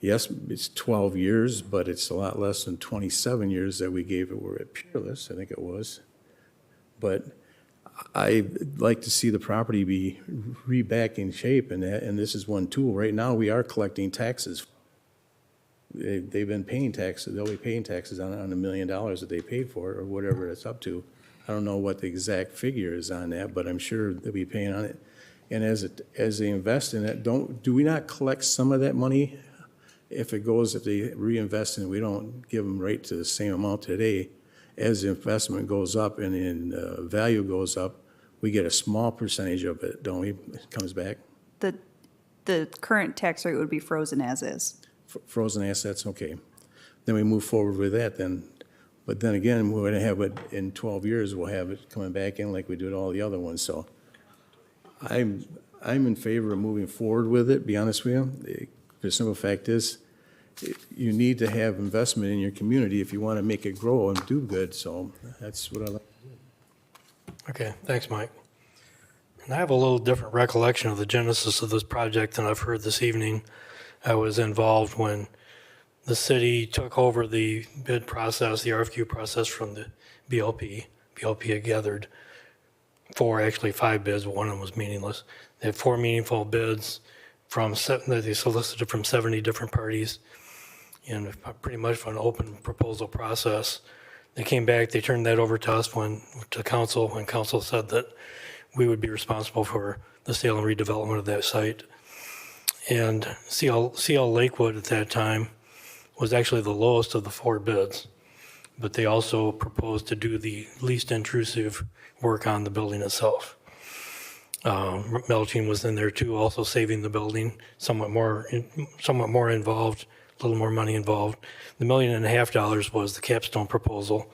yes, it's 12 years, but it's a lot less than 27 years that we gave it. We're at Peerless, I think it was. But I'd like to see the property be back in shape, and this is one tool. Right now, we are collecting taxes. They've been paying taxes. They'll be paying taxes on $1 million that they paid for it, or whatever it's up to. I don't know what the exact figure is on that, but I'm sure they'll be paying on it. And as they invest in it, do we not collect some of that money? If they reinvest in it, we don't give them right to the same amount today. As the investment goes up and value goes up, we get a small percentage of it, don't we? It comes back. The current tax rate would be frozen as is. Frozen assets, okay. Then we move forward with that then. But then again, we're going to have it in 12 years, we'll have it coming back in like we did all the other ones. So I'm in favor of moving forward with it, be honest with you. The simple fact is, you need to have investment in your community if you want to make it grow and do good. So that's what I like. Okay, thanks, Mike. And I have a little different recollection of the genesis of this project than I've heard this evening. I was involved when the city took over the bid process, the RFQ process from the BLP. BLP had gathered actually 5 bids, but one of them was meaningless. They had 4 meaningful bids that they solicited from 70 different parties, and pretty much for an open proposal process. They came back, they turned that over to us to council, when council said that we would be responsible for the sale and redevelopment of that site. And CL Lakewood at that time was actually the lowest of the 4 bids, but they also proposed to do the least intrusive work on the building itself. Melching was in there too, also saving the building, somewhat more involved, a little more money involved. The $1.5 million was the capstone proposal,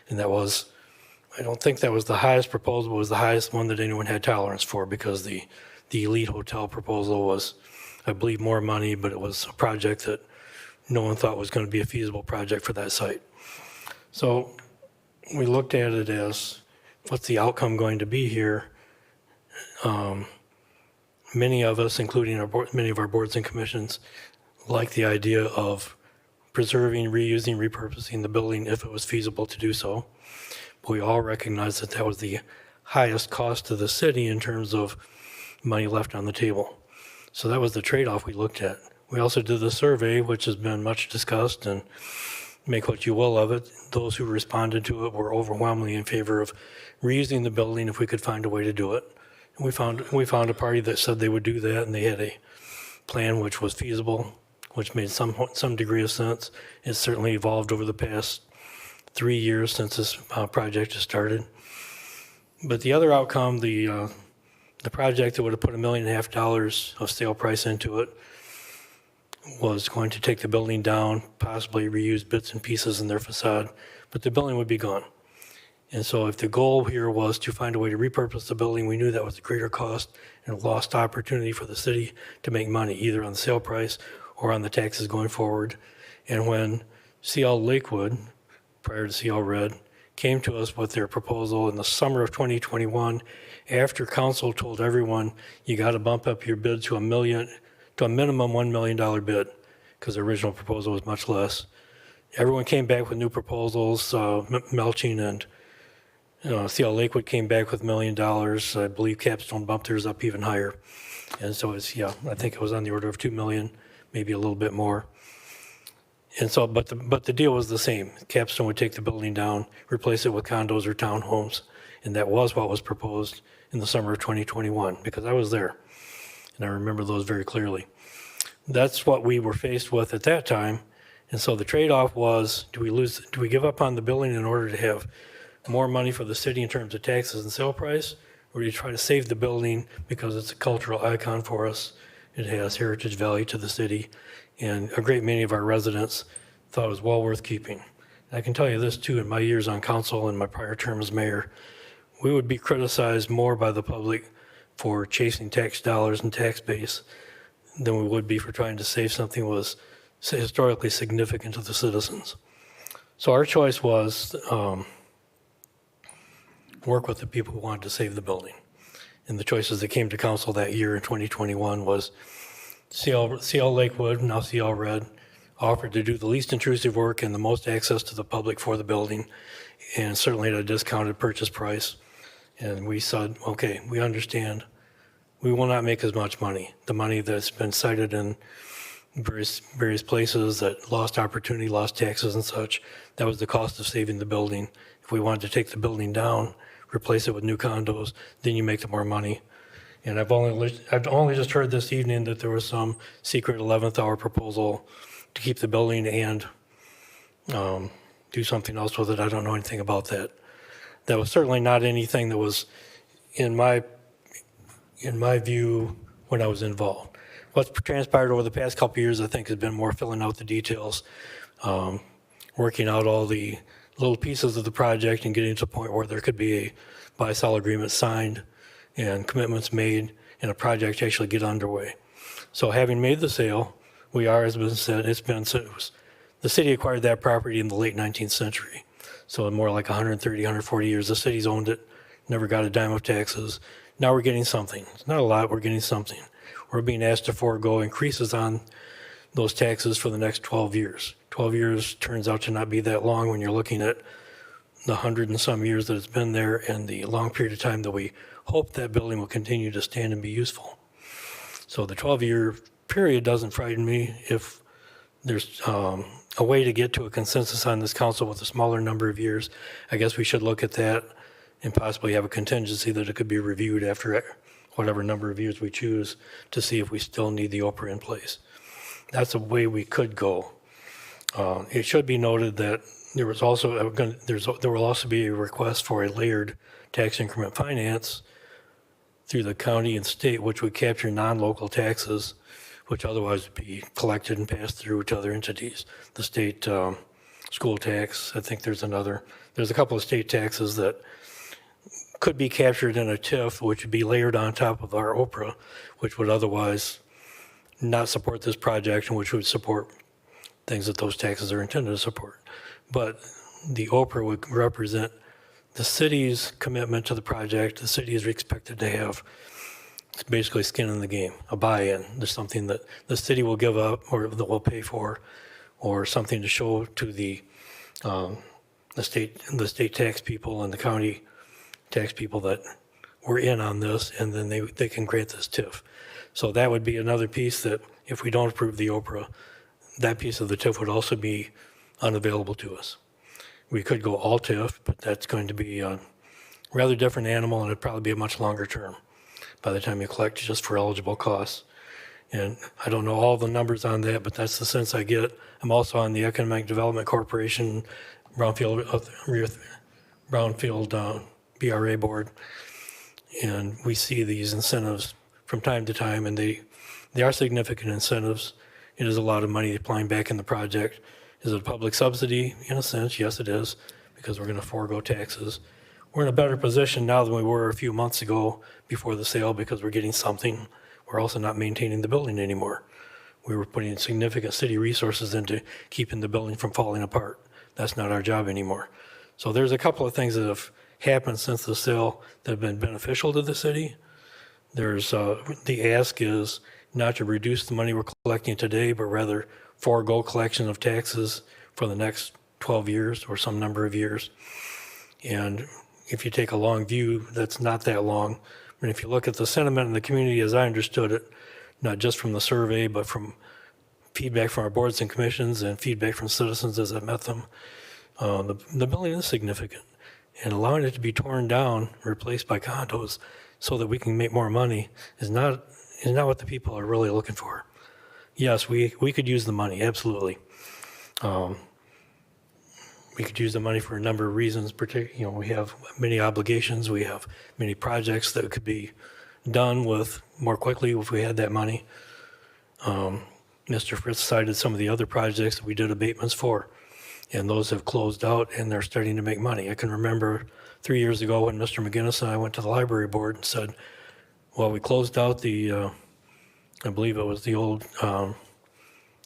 and I don't think that was the highest proposal, it was the highest one that anyone had tolerance for, because the Elite Hotel proposal was, I believe, more money, but it was a project that no one thought was going to be a feasible project for that site. So we looked at it as, what's the outcome going to be here? Many of us, including many of our boards and commissions, like the idea of preserving, reusing, repurposing the building if it was feasible to do so. But we all recognize that that was the highest cost to the city in terms of money left on the table. So that was the trade-off we looked at. We also did the survey, which has been much discussed, and make what you will of it. Those who responded to it were overwhelmingly in favor of reusing the building if we could find a way to do it. And we found a party that said they would do that, and they had a plan which was feasible, which made some degree of sense. It's certainly evolved over the past 3 years since this project has started. But the other outcome, the project that would have put $1.5 million of sale price into it, was going to take the building down, possibly reuse bits and pieces in their facade, but the building would be gone. And so if the goal here was to find a way to repurpose the building, we knew that was a greater cost and a lost opportunity for the city to make money, either on the sale price or on the taxes going forward. And when CL Lakewood, prior to CL Red, came to us with their proposal in the summer of 2021, after council told everyone, you got to bump up your bid to a minimum $1 million bid, because the original proposal was much less. Everyone came back with new proposals, Melching and CL Lakewood came back with $1 million. I believe Capstone bumped theirs up even higher. And so it's, I think it was on the order of 2 million, maybe a little bit more. And so, but the deal was the same. Capstone would take the building down, replace it with condos or townhomes. And that was what was proposed in the summer of 2021, because I was there. And I remember those very clearly. That's what we were faced with at that time. And so the trade-off was, do we give up on the building in order to have more money for the city in terms of taxes and sale price? Or do you try to save the building because it's a cultural icon for us? It has heritage value to the city. And a great many of our residents thought it was well worth keeping. And I can tell you this too, in my years on council and my prior term as mayor, we would be criticized more by the public for chasing tax dollars and tax base than we would be for trying to save something that was historically significant to the citizens. So our choice was work with the people who wanted to save the building. And the choices that came to council that year in 2021 was CL Lakewood, now CL Red, offered to do the least intrusive work and the most access to the public for the building, and certainly at a discounted purchase price. And we said, okay, we understand. We will not make as much money. The money that's been cited in various places that lost opportunity, lost taxes and such, that was the cost of saving the building. If we wanted to take the building down, replace it with new condos, then you make the more money. And I've only just heard this evening that there was some secret 11th hour proposal to keep the building and do something else with it. I don't know anything about that. That was certainly not anything that was in my view when I was involved. What's transpired over the past couple of years, I think, has been more filling out the details, working out all the little pieces of the project and getting to a point where there could be a buy-sell agreement signed and commitments made and a project actually get underway. So having made the sale, we are, as has been said, the city acquired that property in the late 19th century. So in more like 130, 140 years, the city's owned it, never got a dime of taxes. Now we're getting something. It's not a lot, we're getting something. We're being asked to forego increases on those taxes for the next 12 years. 12 years turns out to not be that long when you're looking at the 100 and some years that it's been there and the long period of time that we hope that building will continue to stand and be useful. So the 12-year period doesn't frighten me. If there's a way to get to a consensus on this council with a smaller number of years, I guess we should look at that and possibly have a contingency that it could be reviewed after whatever number of years we choose to see if we still need the OPRA in place. That's a way we could go. It should be noted that there was also there will also be a request for a layered tax increment finance through the county and state, which would capture non-local taxes, which otherwise would be collected and passed through to other entities. The state school tax, I think there's a couple of state taxes that could be captured in a TIF, which would be layered on top of our OPRA, which would otherwise not support this project and which would support things that those taxes are intended to support. But the OPRA would represent the city's commitment to the project. The city is expected to have basically skin in the game, a buy-in. There's something that the city will give up or that will pay for, or something to show to the state tax people and the county tax people that we're in on this, and then they can grant this TIF. So that would be another piece that if we don't approve the OPRA, that piece of the TIF would also be unavailable to us. We could go all TIF, but that's going to be a rather different animal, and it'd probably be a much longer term by the time you collect just for eligible costs. And I don't know all the numbers on that, but that's the sense I get. I'm also on the Economic Development Corporation Brownfield BRA board, and we see these incentives from time to time, and they are significant incentives. It is a lot of money applying back in the project. Is it a public subsidy? In a sense, yes, it is, because we're going to forego taxes. We're in a better position now than we were a few months ago before the sale because we're getting something. We're also not maintaining the building anymore. We were putting significant city resources into keeping the building from falling apart. That's not our job anymore. So there's a couple of things that have happened since the sale that have been beneficial to the city. There's, the ask is not to reduce the money we're collecting today, but rather forego collection of taxes for the next 12 years or some number of years. And if you take a long view, that's not that long. And if you look at the sentiment in the community as I understood it, not just from the survey, but from feedback from our boards and commissions and feedback from citizens as I met them, the building is significant. And allowing it to be torn down, replaced by condos, so that we can make more money is not what the people are really looking for. Yes, we could use the money, absolutely. We could use the money for a number of reasons. We have many obligations. We have many projects that could be done with more quickly if we had that money. Mr. Fritz cited some of the other projects that we did abatements for, and those have closed out and they're starting to make money. I can remember 3 years ago when Mr. McGinnis and I went to the library board and said, well, we closed out the, I believe it was the old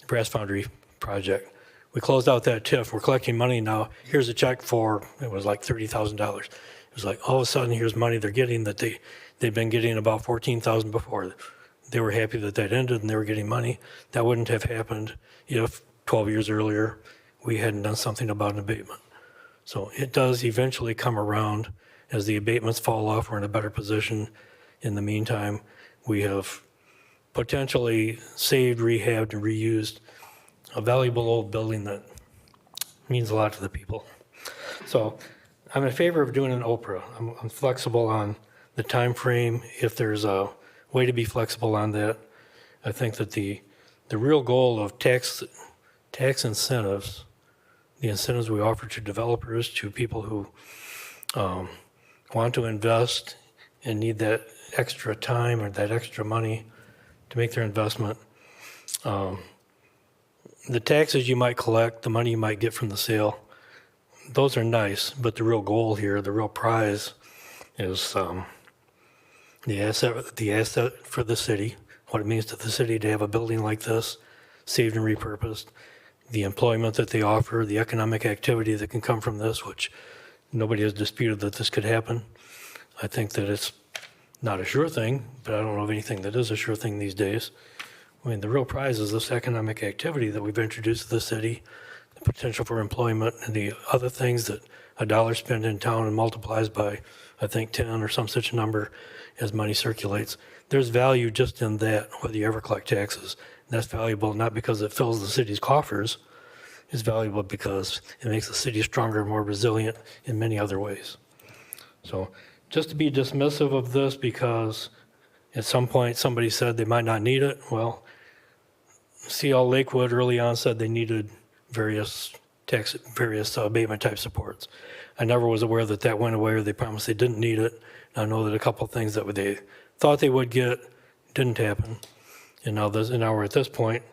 brass foundry project. We closed out that TIF. We're collecting money now. Here's a check for, it was like $30,000. It was like, all of a sudden, here's money they're getting that they've been getting about $14,000 before. They were happy that ended and they were getting money. That wouldn't have happened if 12 years earlier we hadn't done something about an abatement. So it does eventually come around. As the abatements fall off, we're in a better position. In the meantime, we have potentially saved, rehabbed, and reused a valuable old building that means a lot to the people. So I'm in favor of doing an Oprah. I'm flexible on the time frame. If there's a way to be flexible on that, I think that the real goal of tax incentives, the incentives we offer to developers, to people who want to invest and need that extra time or that extra money to make their investment, the taxes you might collect, the money you might get from the sale, those are nice, but the real goal here, the real prize is the asset for the city, what it means to the city to have a building like this saved and repurposed, the employment that they offer, the economic activity that can come from this, which nobody has disputed that this could happen. I think that it's not a sure thing, but I don't know of anything that is a sure thing these days. I mean, the real prize is this economic activity that we've introduced to the city, the potential for employment, and the other things that a dollar spent in town and multiplies by, I think, 10 or some such number as money circulates. There's value just in that, whether you ever collect taxes. And that's valuable not because it fills the city's coffers. It's valuable because it makes the city stronger and more resilient in many other ways. So just to be dismissive of this because at some point somebody said they might not need it, well, CL Lakewood early on said they needed various abatement type supports. I never was aware that went away or they promised they didn't need it. And I know that a couple of things that they thought they would get didn't happen. And now we're at this point,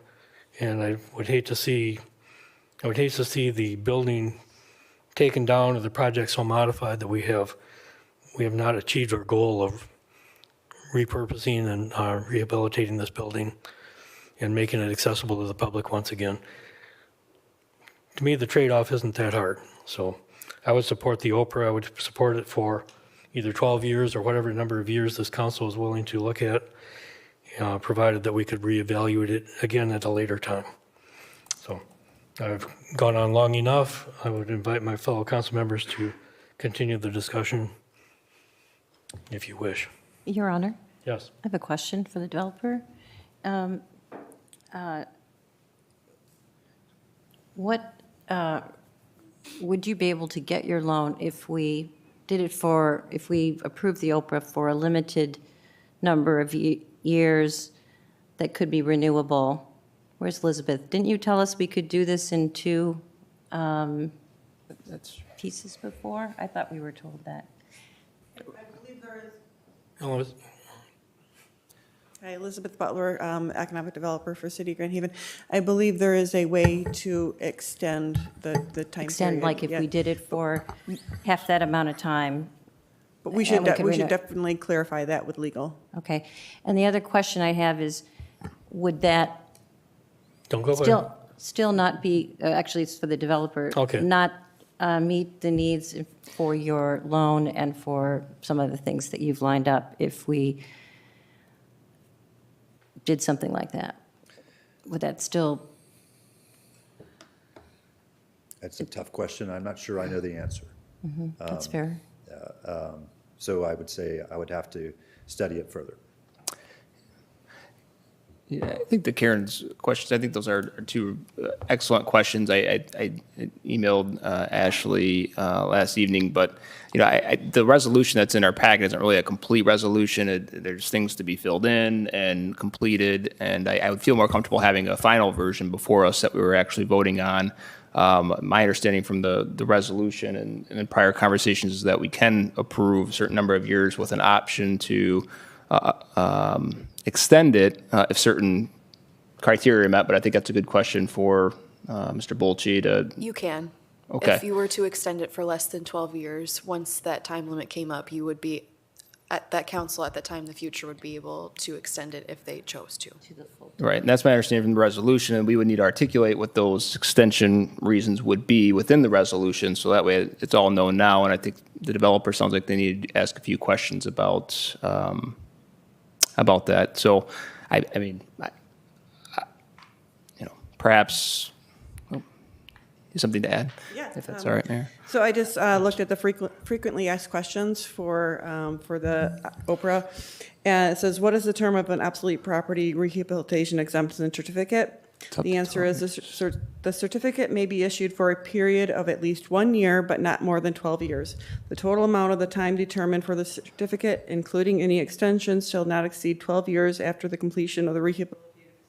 and I would hate to see the building taken down or the project so modified that we have not achieved our goal of repurposing and rehabilitating this building and making it accessible to the public once again. To me, the trade-off isn't that hard. So I would support the Oprah. I would support it for either 12 years or whatever number of years this council is willing to look at, provided that we could reevaluate it again at a later time. So I've gone on long enough. I would invite my fellow council members to continue the discussion if you wish. Your Honor, Yes. I have a question for the developer. What would you be able to get your loan if we approved the Oprah for a limited number of years that could be renewable? Where's Elizabeth? Didn't you tell us we could do this in two pieces before? I thought we were told that. Hi, Elizabeth Butler, economic developer for City of Grand Haven. I believe there is a way to extend the time Extend, period. like if Yeah. we did it for half that amount of time. But we should, and we could we should renew- definitely clarify that with legal. Okay. And the other question I have is, would that Don't go away. still not be, actually, it's for the developer. Okay. Not meet the needs for your loan and for some of the things that you've lined up if we did something like that? Would that still, That's a tough question. I'm not sure I know the answer. that's fair? So I would say I would have to study it further. Yeah, I think the Karen's questions, I think those are two excellent questions. I emailed Ashley last evening, but, you know, the resolution that's in our packet isn't really a complete resolution. There's things to be filled in and completed, and I would feel more comfortable having a final version before us that we were actually voting on. My understanding from the resolution and in prior conversations is that we can approve a certain number of years with an option to extend it if certain criteria are met, but I think that's a good question for Mr. Bolche to, You can. Okay. If you were to extend it for less than 12 years, once that time limit came up, you would be, at that council at that time, the future would be able to extend it if they chose to. right, and that's my understanding from the resolution, and we would need to articulate what those extension reasons would be within the resolution, so that way it's all known now, and I think the developer sounds like they need to ask a few questions about that. So, I mean, you know, perhaps, something to add? Yeah, If that's all right, Mayor. So I just looked at the frequently asked questions for the Oprah. And it says, what is the term of an obsolete property rehabilitation exemption certificate? The answer is the certificate may be issued for a period of at least 1 year, but not more than 12 years. The total amount of the time determined for the certificate, including any extensions, shall not exceed 12 years after the completion of the rehabilitation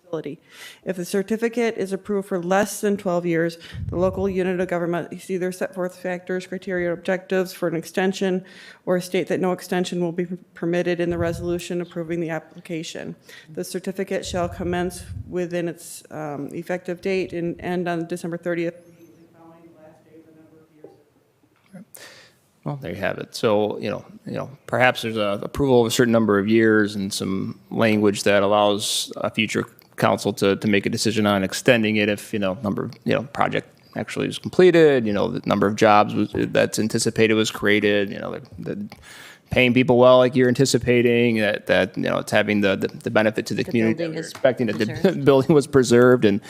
facility. If the certificate is approved for less than 12 years, the local unit of government is either set forth factors, criteria, or objectives for an extension, or state that no extension will be permitted in the resolution approving the application. The certificate shall commence within its effective date and end on December 30th. Well, there you have it. So, you know, perhaps there's a approval of a certain number of years and some language that allows a future council to make a decision on extending it if, project actually is completed, the number of jobs that's anticipated was created, the paying people well like you're anticipating, that it's having the benefit to the community that building we're is expecting, that the preserved. building was preserved and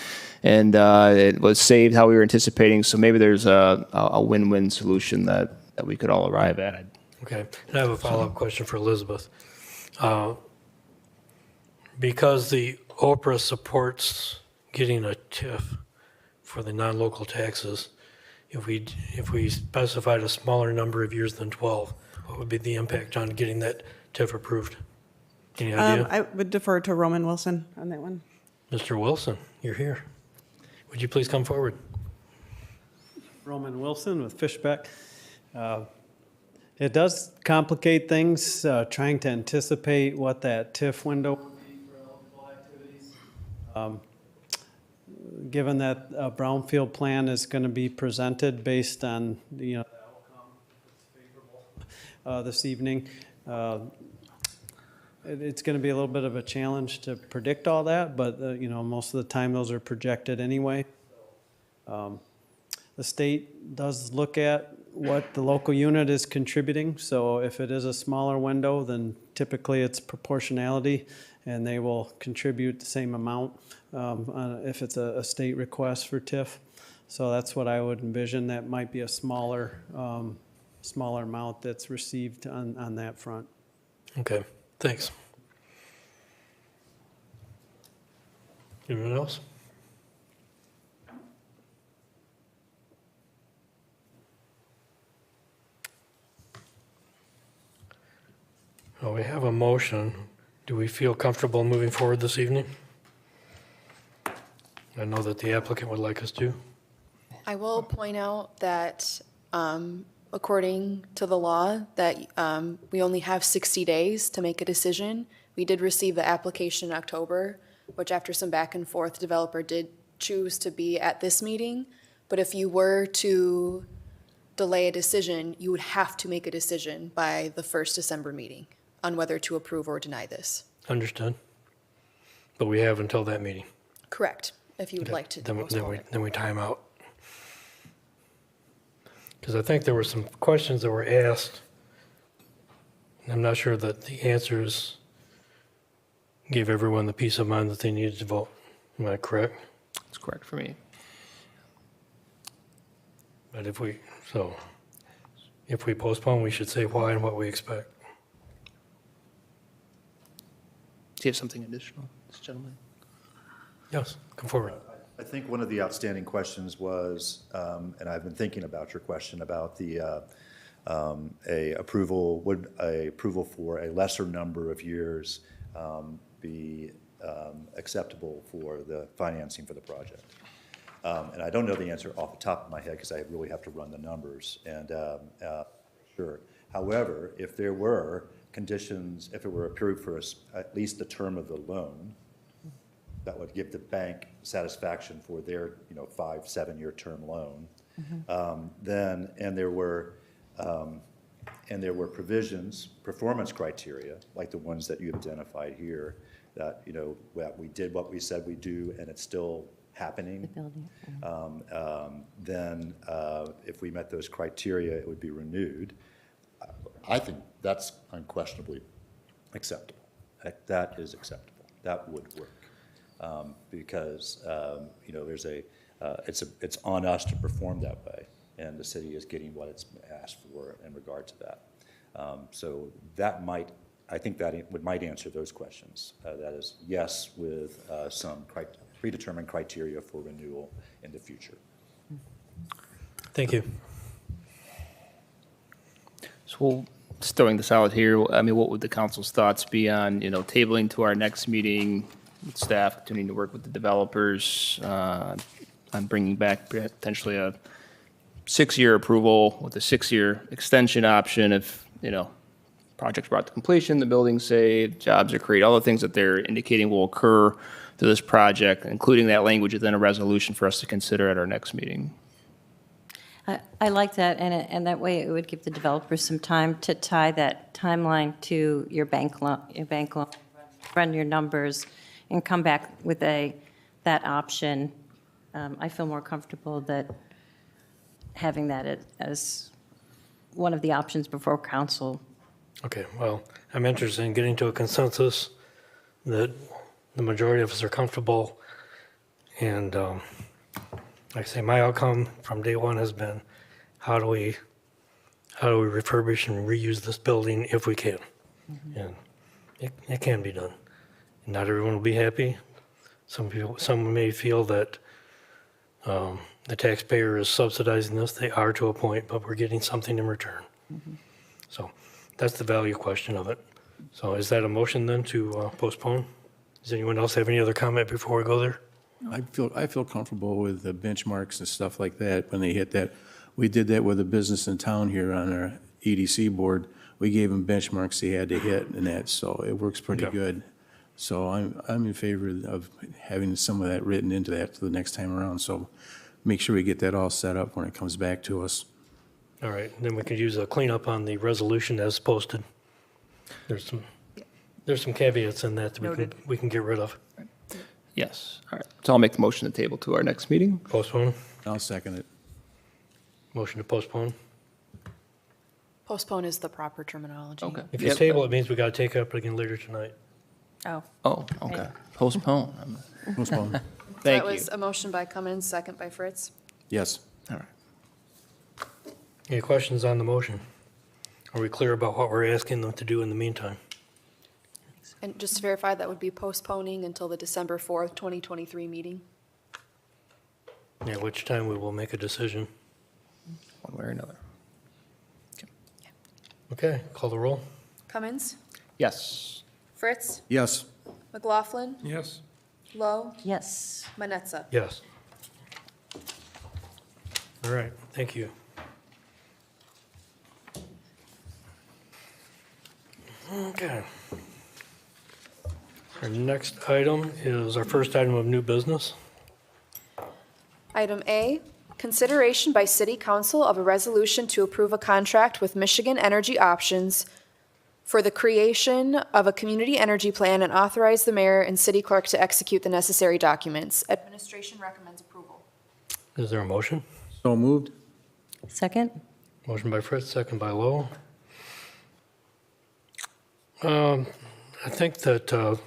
it was saved how we were anticipating. So maybe there's a win-win solution that we could all arrive at. Okay, and I have a follow-up question for Elizabeth. Because the Oprah supports getting a TIF for the non-local taxes, if we specified a smaller number of years than 12, what would be the impact on getting that TIF approved? Any idea? I would defer to Roman Wilson on that one. Mr. Wilson, you're here. Would you please come forward? Roman Wilson with Fishbeck. It does complicate things, trying to anticipate what that TIF window would be for eligible activities. Given that a brownfield plan is going to be presented based on, the outcome that's favorable this evening, it's going to be a little bit of a challenge to predict all that, but, most of the time those are projected anyway. The state does look at what the local unit is contributing, so if it is a smaller window, then typically it's proportionality, and they will contribute the same amount if it's a state request for TIF. So that's what I would envision. That might be a smaller amount that's received on that front. Okay, thanks. Anyone else? Well, we have a motion. Do we feel comfortable moving forward this evening? I know that the applicant would like us to. I will point out that according to the law, that we only have 60 days to make a decision We did receive the application in October, which after some back and forth, the developer did choose to be at this meeting. But if you were to delay a decision, you would have to make a decision by the first December meeting on whether to approve or deny this. Understood. But we have until that meeting. Correct, if you would like to postpone it. Then we time out. Because I think there were some questions that were asked. And I'm not sure that the answers gave everyone the peace of mind that they needed to vote. Am I correct? That's correct for me. But if we postpone, we should say why and what we expect. Do you have something additional, this gentleman? Yes, come forward. I think one of the outstanding questions was, and I've been thinking about your question about the would a approval for a lesser number of years be acceptable for the financing for the project? And I don't know the answer off the top of my head because I really have to run the numbers. And sure. However, if there were conditions, if it were approved for at least the term of the loan, that would give the bank satisfaction for their 5-7 year term loan. Then there were provisions, performance criteria, like the ones that you identified here, that that we did what we said we do, and it's still happening. Then if we met those criteria, it would be renewed. I think that's unquestionably acceptable. That is acceptable. That would work. Because there's it's on us to perform that way, and the city is getting what it's asked for in regard to that. So that might answer those questions. That is yes, with some predetermined criteria for renewal in the future. Thank you. So we'll, just throwing this out here, I mean, what would the council's thoughts be on, tabling to our next meeting, with staff continuing to work with the developers on bringing back potentially a 6-year approval with a 6-year extension option if, project's brought to completion, the building's saved, jobs are created, all the things that they're indicating will occur to this project, including that language within a resolution for us to consider at our next meeting. I like that, and that way it would give the developers some time to tie that timeline to your bank loan, run your numbers, and come back with that option. I feel more comfortable that having that as one of the options before council. Okay, well, I'm interested in getting to a consensus that the majority of us are comfortable. And like I say, my outcome from day one has been, how do we refurbish and reuse this building if we can? And it can be done. Not everyone will be happy. Some may feel that the taxpayer is subsidizing this. They are to a point, but we're getting something in return. So that's the value question of it. So is that a motion then to postpone? Does anyone else have any other comment before we go there? I feel comfortable with the benchmarks and stuff like that when they hit that. We did that with a business in town here on our EDC board. We gave them benchmarks they had to hit and that, so it works pretty good. So I'm in favor of having some of that written into that for the next time around. So make sure we get that all set up when it comes back to us. All right, then we could use a cleanup on the resolution as posted. There's some caveats in that we can get rid of. Yes. All right. So I'll make the motion to table to our next meeting. Postpone. I'll second it. Motion to postpone. Postpone is the proper terminology. Okay. If you table, it means we got to take it up again later tonight. Oh. Oh, okay. Postpone. Postpone. So Thank that you. was a motion by Cummins, second by Fritz. Yes. All right. Any questions on the motion? Are we clear about what we're asking them to do in the meantime? And just to verify, that would be postponing until the December 4th, 2023 meeting. At which time we will make a decision. One way or another. Okay, call the roll. Cummins, Yes. Fritz, Yes. McLaughlin, Yes. Lowe, Yes. Manetza. Yes. All right, thank you. Okay. Our next item is our first item of new business. Item A, consideration by City Council of a resolution to approve a contract with Michigan Energy Options for the creation of a community energy plan and authorize the mayor and city clerk to execute the necessary documents. Administration recommends approval. Is there a motion? So moved. Second? Motion by Fritz, second by Lowell. I think that,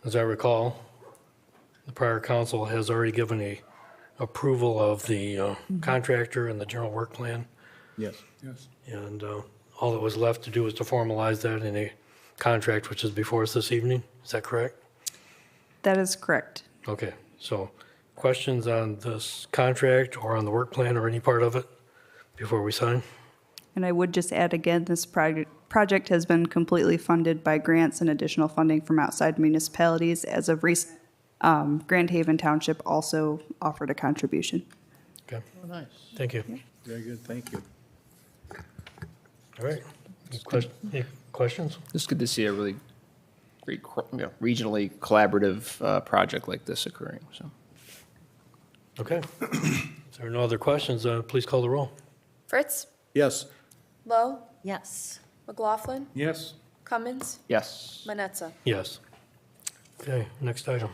as I recall, the prior council has already given a approval of the contractor and the general work plan. Yes. Yes. And all that was left to do was to formalize that in a contract, which is before us this evening. Is that correct? That is correct. Okay, so questions on this contract or on the work plan or any part of it before we sign? And I would just add again, this project has been completely funded by grants and additional funding from outside municipalities. As of recent, Grand Haven Township also offered a contribution. Okay, Oh, nice. thank you. Very good, thank you. All right, any questions? It's good to see a really great, regionally collaborative project like this occurring, so. Okay, if there are no other questions, please call the roll. Fritz? Yes. Lowe? Yes. McLaughlin? Yes. Cummins? Yes. Manetza? Yes. Okay, next item.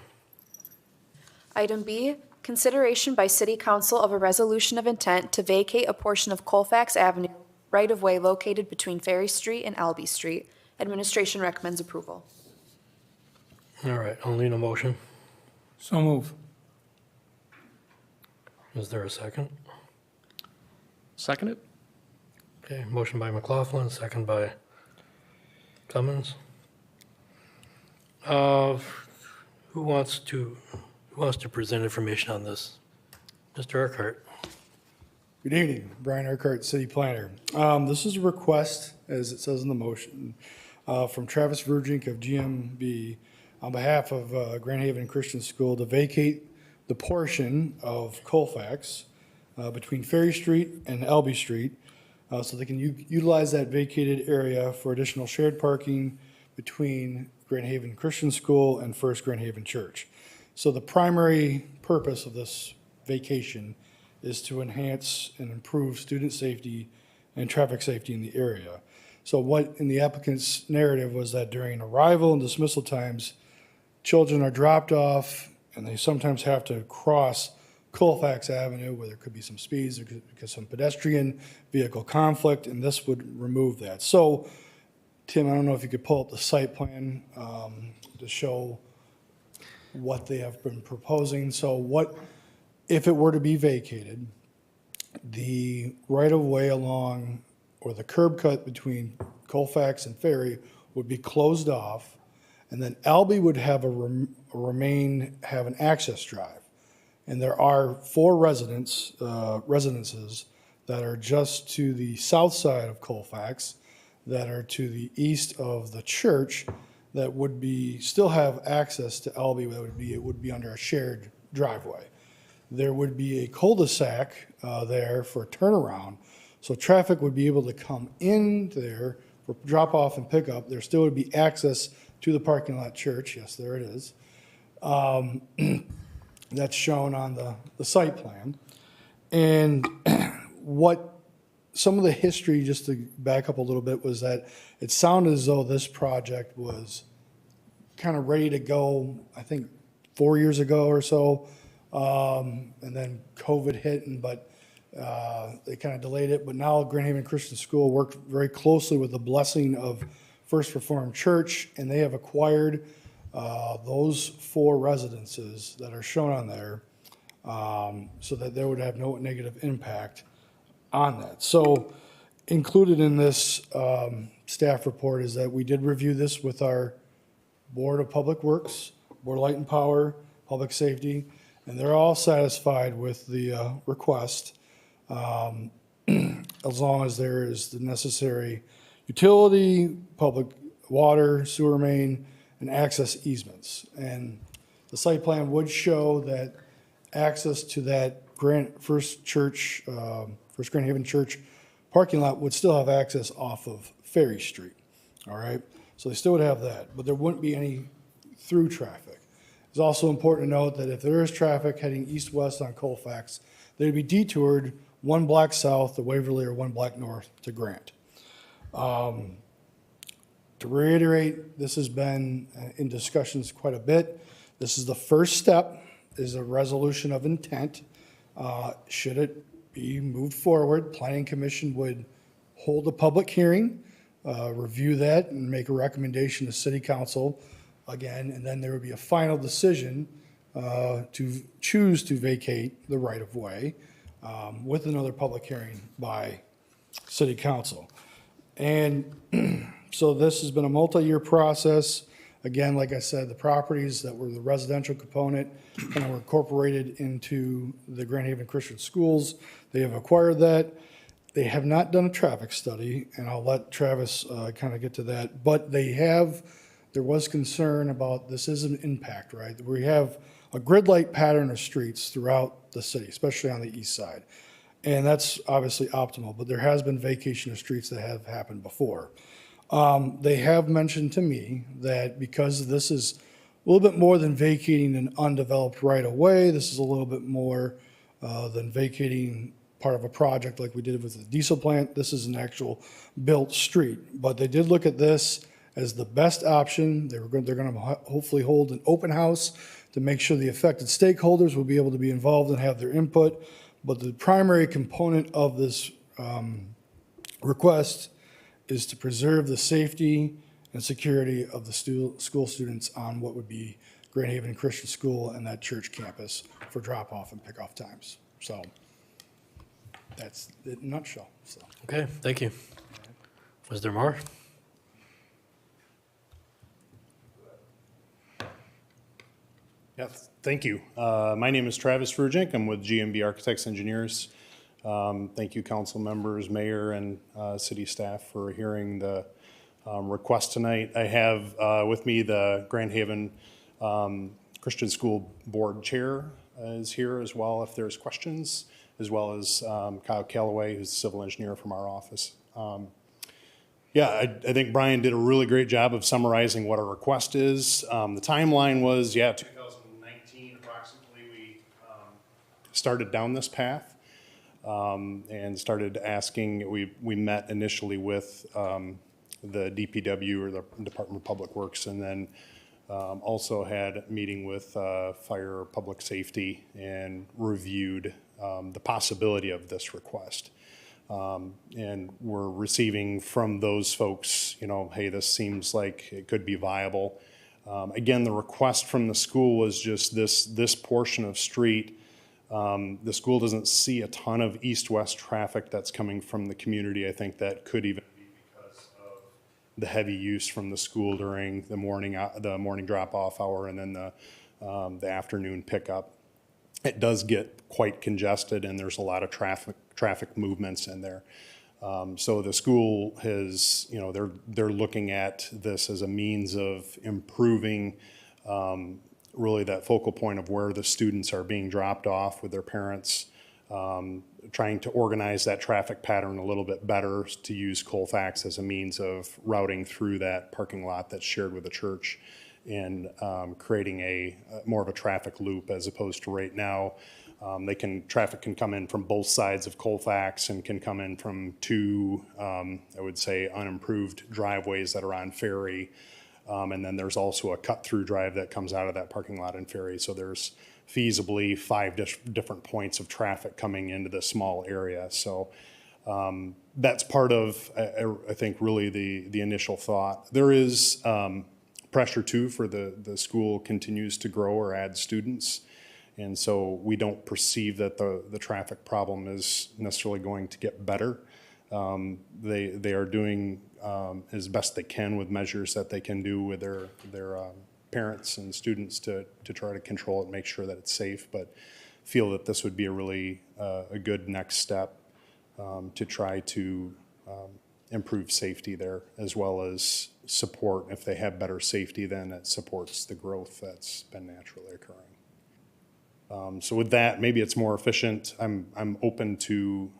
Item B, consideration by City Council of a resolution of intent to vacate a portion of Colfax Avenue right-of-way located between Ferry Street and Albee Street. Administration recommends approval. All right, I'll need a motion. So move. Is there a second? Second it? Okay, motion by McLaughlin, second by Cummins. Who wants to present information on this? Mr. Urquhart. Good evening, Brian Urquhart, City Planner. This is a request, as it says in the motion, from Travis Verjink of GMB on behalf of Grand Haven Christian School to vacate the portion of Colfax between Ferry Street and Albee Street so they can utilize that vacated area for additional shared parking between Grand Haven Christian School and First Grand Haven Church. So the primary purpose of this vacation is to enhance and improve student safety and traffic safety in the area. So what in the applicant's narrative was that during arrival and dismissal times, children are dropped off and they sometimes have to cross Colfax Avenue where there could be some speeds, there could be some pedestrian vehicle conflict, and this would remove that. So, Tim, I don't know if you could pull up the site plan to show what they have been proposing. So what, if it were to be vacated, the right-of-way along, or the curb cut between Colfax and Ferry would be closed off, and then Albee would have have an access drive. And there are 4 residences that are just to the south side of Colfax, that are to the east of the church, that would still have access to Albee. It would be under a shared driveway. There would be a cul-de-sac there for turnaround, so traffic would be able to come in there for drop-off and pickup. There still would be access to the parking lot church. Yes, there it is. That's shown on the site plan. And what some of the history, just to back up a little bit, was that it sounded as though this project was kind of ready to go, I think, 4 years ago or so. And then COVID hit, but they kind of delayed it. But now Grand Haven Christian School worked very closely with the blessing of First Reformed Church, and they have acquired those 4 residences that are shown on there so that there would have no negative impact on that. So included in this staff report is that we did review this with our Board of Public Works, Board of Light and Power, Public Safety, and they're all satisfied with the request as long as there is the necessary utility, public water, sewer main, and access easements. And the site plan would show that access to that First Grand Haven Church parking lot would still have access off of Ferry Street, all right? So they still would have that, but there wouldn't be any through traffic. It's also important to note that if there is traffic heading east-west on Colfax, they'd be detoured one block south to Waverly or one block north to Grant. To reiterate, this has been in discussions quite a bit. This is the first step, is a resolution of intent. Should it be moved forward, Planning Commission would hold a public hearing, review that, and make a recommendation to City Council again, and then there would be a final decision to choose to vacate the right-of-way with another public hearing by City Council. And so this has been a multi-year process. Again, like I said, the properties that were the residential component kind of were incorporated into the Grand Haven Christian Schools. They have acquired that. They have not done a traffic study, and I'll let Travis kind of get to that. But they have, there was concern about this is an impact, right? We have a grid light pattern of streets throughout the city, especially on the east side. And that's obviously optimal, but there has been vacation of streets that have happened before. They have mentioned to me that because this is a little bit more than vacating an undeveloped right-of-way, this is a little bit more than vacating part of a project like we did with the diesel plant. This is an actual built street. But they did look at this as the best option. They're going to hopefully hold an open house to make sure the affected stakeholders will be able to be involved and have their input. But the primary component of this request is to preserve the safety and security of the school students on what would be Grand Haven Christian School and that church campus for drop-off and pick-off times. So that's it in a nutshell. So. Okay, thank you. Was there more? Yeah, thank you. My name is Travis Verjink. I'm with GMB Architects Engineers. Thank you, council members, mayor, and city staff for hearing the request tonight. I have with me the Grand Haven Christian School Board Chair is here as well if there's questions, as well as Kyle Calloway, who's a civil engineer from our office. Yeah, I think Brian did a really great job of summarizing what our request is. The timeline was, 2019 approximately, we started down this path and started asking, we met initially with the DPW or the Department of Public Works, and then also had a meeting with Fire Public Safety and reviewed the possibility of this request. And we're receiving from those folks, hey, this seems like it could be viable. Again, the request from the school was just this portion of street. The school doesn't see a ton of east-west traffic that's coming from the community. I think that could even be because of the heavy use from the school during the morning drop-off hour and then the afternoon pickup. It does get quite congested, and there's a lot of traffic movements in there. So the school has, they're looking at this as a means of improving really that focal point of where the students are being dropped off with their parents, trying to organize that traffic pattern a little bit better to use Colfax as a means of routing through that parking lot that's shared with the church, and creating a more of a traffic loop as opposed to right now. Traffic can come in from both sides of Colfax and can come in from two, I would say, unimproved driveways that are on Ferry. And then there's also a cut-through drive that comes out of that parking lot in Ferry. So there's feasibly 5 different points of traffic coming into this small area. So that's part of, I think, really the initial thought. There is pressure, too, for the school continues to grow or add students. And so we don't perceive that the traffic problem is necessarily going to get better. They are doing as best they can with measures that they can do with their parents and students to try to control it and make sure that it's safe, but feel that this would be a really a good next step to try to improve safety there, as well as support. If they have better safety, then it supports the growth that's been naturally occurring. So with that, maybe it's more efficient. I'm open to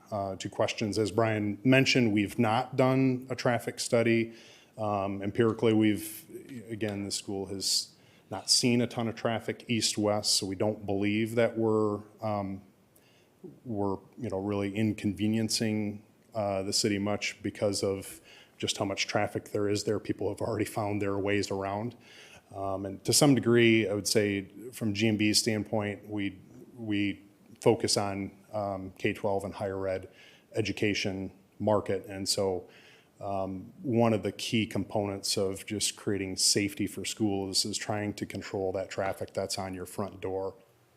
questions. As Brian mentioned, we've not done a traffic study. Empirically, again, the school has not seen a ton of traffic east-west, so we don't believe that we're really inconveniencing the city much because of just how much traffic there is there. People have already found their ways around. And to some degree, I would say from GMB's standpoint, we focus on K-12 and higher ed education market. And so one of the key components of just creating safety for schools is trying to control that traffic that's on your front door.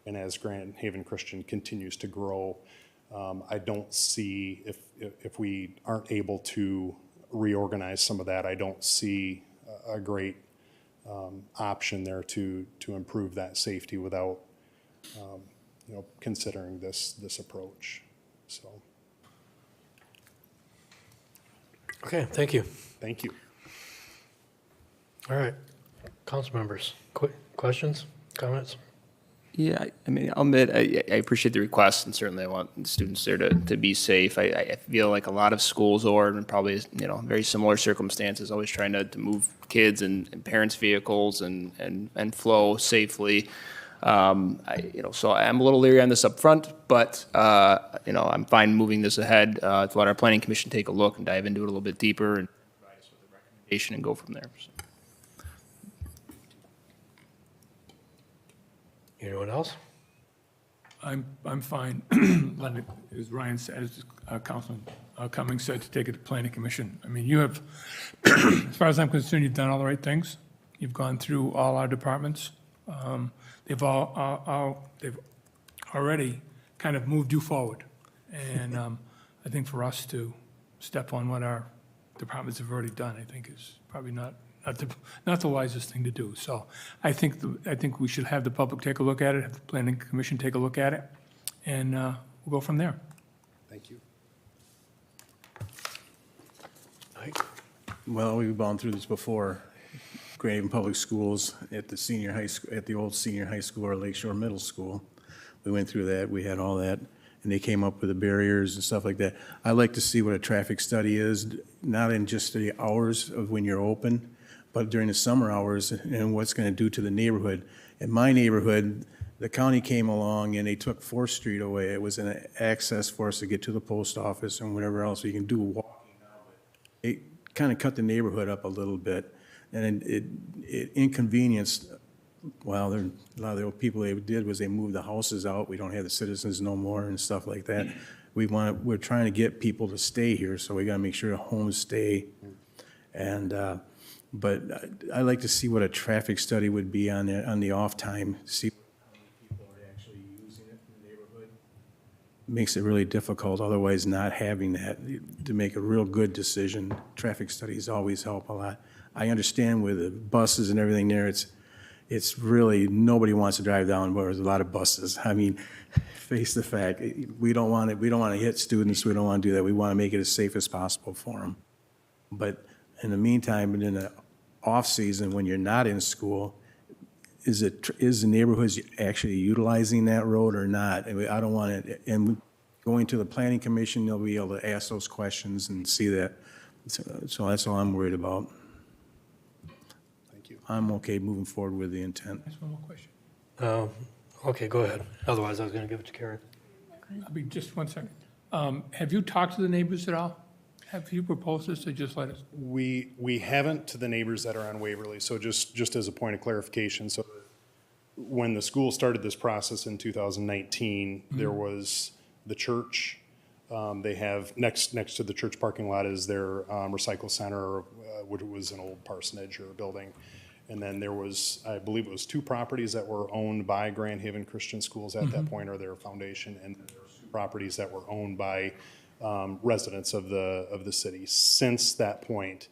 And as Grand Haven Christian continues to grow, I don't see, if we aren't able to reorganize some of that, I don't see a great option there to improve that safety without considering this approach. So. Okay, thank you. Thank you. All right, council members, questions, comments? Yeah, I mean, I'll admit, I appreciate the request, and certainly I want the students there to be safe. I feel like a lot of schools are, and probably, very similar circumstances, always trying to move kids and parents' vehicles and flow safely. So I'm a little leery on this up front, but, I'm fine moving this ahead to let our planning commission take a look and dive into it a little bit deeper and provide us with a recommendation and go from there. So. Anyone else? I'm fine, as Ryan said, as Councilman Cummings said, to take it to planning commission. I mean, you have, as far as I'm concerned, you've done all the right things. You've gone through all our departments. They've already kind of moved you forward. And I think for us to step on what our departments have already done, I think is probably not the wisest thing to do. So I think we should have the public take a look at it, have the planning commission take a look at it, and we'll go from there. Thank you. Mike? Well, we've gone through this before. Grand Haven Public Schools at the old senior high school or Lakeshore Middle School. We went through that, we had all that, and they came up with the barriers and stuff like that. I like to see what a traffic study is, not in just the hours of when you're open, but during the summer hours and what's going to do to the neighborhood. In my neighborhood, the county came along and they took 4th Street away. It was an access for us to get to the post office and whatever else we can do walking now. It kind of cut the neighborhood up a little bit, and it inconvenienced. Well, a lot of the old people, they did was they moved the houses out. We don't have the citizens no more and stuff like that. We're trying to get people to stay here, so we got to make sure the homes stay. And but I like to see what a traffic study would be on the off time. See how many people are actually using it in the neighborhood. Makes it really difficult. Otherwise, not having that to make a real good decision. Traffic studies always help a lot. I understand with the buses and everything there, it's really, nobody wants to drive down where there's a lot of buses. I mean, face the fact, we don't want to hit students, we don't want to do that. We want to make it as safe as possible for them. But in the meantime, and in the off-season, when you're not in school, is the neighborhoods actually utilizing that road or not? I don't want it, and going to the planning commission, they'll be able to ask those questions and see that. So that's all I'm worried about. Thank you. I'm okay moving forward with the intent. Just one more question. Okay, go ahead. Otherwise, I was going to give it to Karen. I'll be just 1 second. Have you talked to the neighbors at all? Have you proposed this, or just let us? We haven't to the neighbors that are on Waverly. So just as a point of clarification, so when the school started this process in 2019, there was the church. They have next to the church parking lot is their recycle center, which was an old parsonage or a building. And then there was, I believe it was 2 properties that were owned by Grand Haven Christian Schools at that point, or their foundation, and there were 2 properties that were owned by residents of the city. Since that point,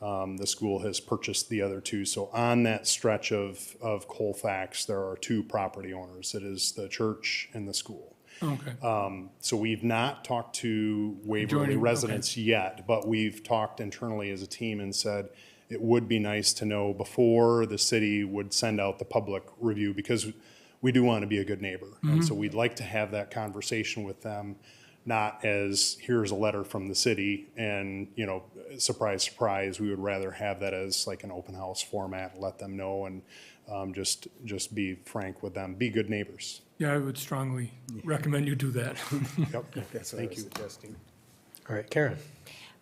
the school has purchased the other 2. So on that stretch of Colfax, there are 2 property owners. It is the church and the school. Okay. So we've not talked to Waverly residents yet, but we've talked internally as a team and said it would be nice to know before the city would send out the public review, because we do want to be a good neighbor. And so we'd like to have that conversation with them not as, here's a letter from the city and, you know, surprise, surprise. We would rather have that as like an open house format, let them know and just be frank with them, be good neighbors. Yeah, I would strongly recommend you do that. Yep, That's what I thank was you. suggesting. All right, Karen.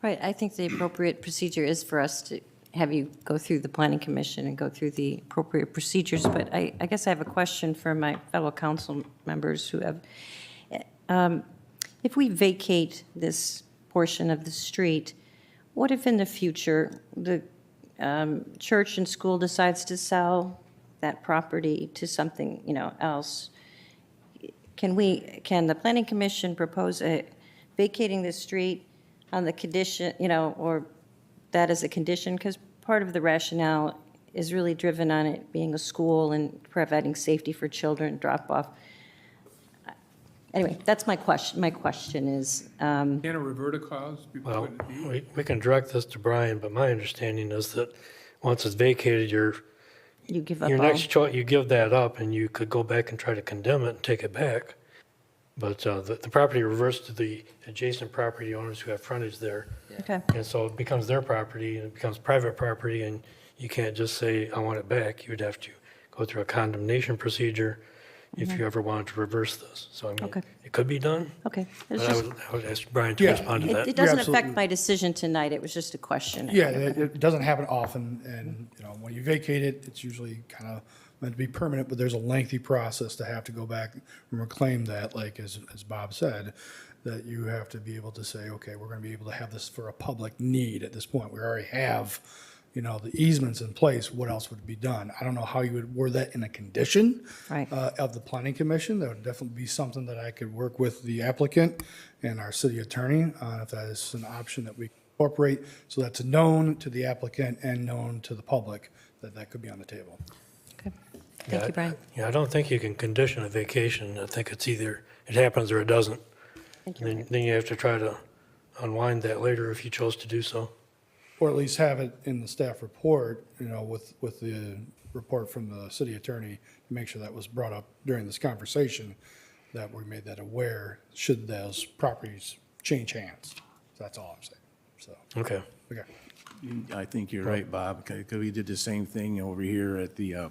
Right, I think the appropriate procedure is for us to have you go through the planning commission and go through the appropriate procedures, but I guess I have a question for my fellow council members who have, if we vacate this portion of the street, what if in the future the church and school decides to sell that property to something, you know, else? Can the planning commission propose vacating the street on the condition, you know, or that as a condition? Because part of the rationale is really driven on it being a school and providing safety for children, drop off. Anyway, that's my question. My question is, Can a reverter clause be Well, put in the deed? we can direct this to Brian, but my understanding is that once it's vacated, you give up your all. next choice, you give that up and you could go back and try to condemn it and take it back. But the property reverts to the adjacent property owners who have frontage there. Okay. And so it becomes their property and it becomes private property and you can't just say, I want it back. You would have to go through a condemnation procedure if you ever wanted to reverse this. So I mean, Okay. it could be done. Okay. But It's I just- would ask Brian to Yeah. respond to It that. doesn't absolutely. affect my decision tonight. It was just a question. Yeah, it doesn't happen often, and, you know, when you vacate it, it's usually kind of meant to be permanent, but there's a lengthy process to have to go back and reclaim that, like, as Bob said, that you have to be able to say, okay, we're gonna be able to have this for a public need at this point. We already have, you know, the easements in place, what else would be done? I don't know how you would word that in a condition Right. of the planning commission. That would definitely be something that I could work with the applicant and our city attorney, if that is an option that we incorporate, so that's known to the applicant and known to the public, that could be on the table. Okay. Thank you, Brian. Yeah, I don't think you can condition a vacation. I think it's either it happens or it doesn't. Thank you, Then, Brian. then you have to try to unwind that later if you chose to do so. Or at least have it in the staff report, you know, with the report from the city attorney, to make sure that was brought up during this conversation, that we made that aware, should those properties change hands. So that's all I'm saying, so, Okay. okay. I think you're right, Bob, because we did the same thing over here at the,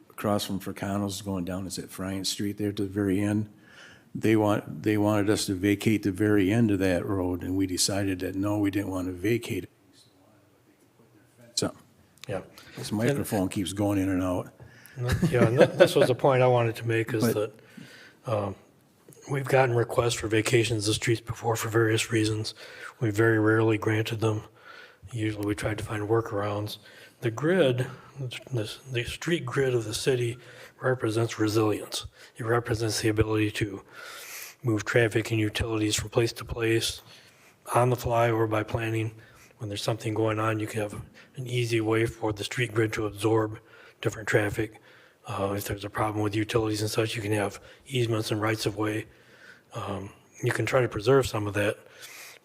across from Fracano's going down, is it Bryant Street there to the very end? They wanted us to vacate the very end of that road, and we decided that, no, we didn't want to vacate it. So, Yeah. this microphone keeps going in and out. Yeah, and this was the point I wanted to make is But- that we've gotten requests for vacations of streets before for various reasons. We very rarely granted them. Usually we tried to find workarounds. The grid, the street grid of the city represents resilience. It represents the ability to move traffic and utilities from place to place on the fly or by planning. When there's something going on, you can have an easy way for the street grid to absorb different traffic. If there's a problem with utilities and such, you can have easements and rights of way. You can try to preserve some of that,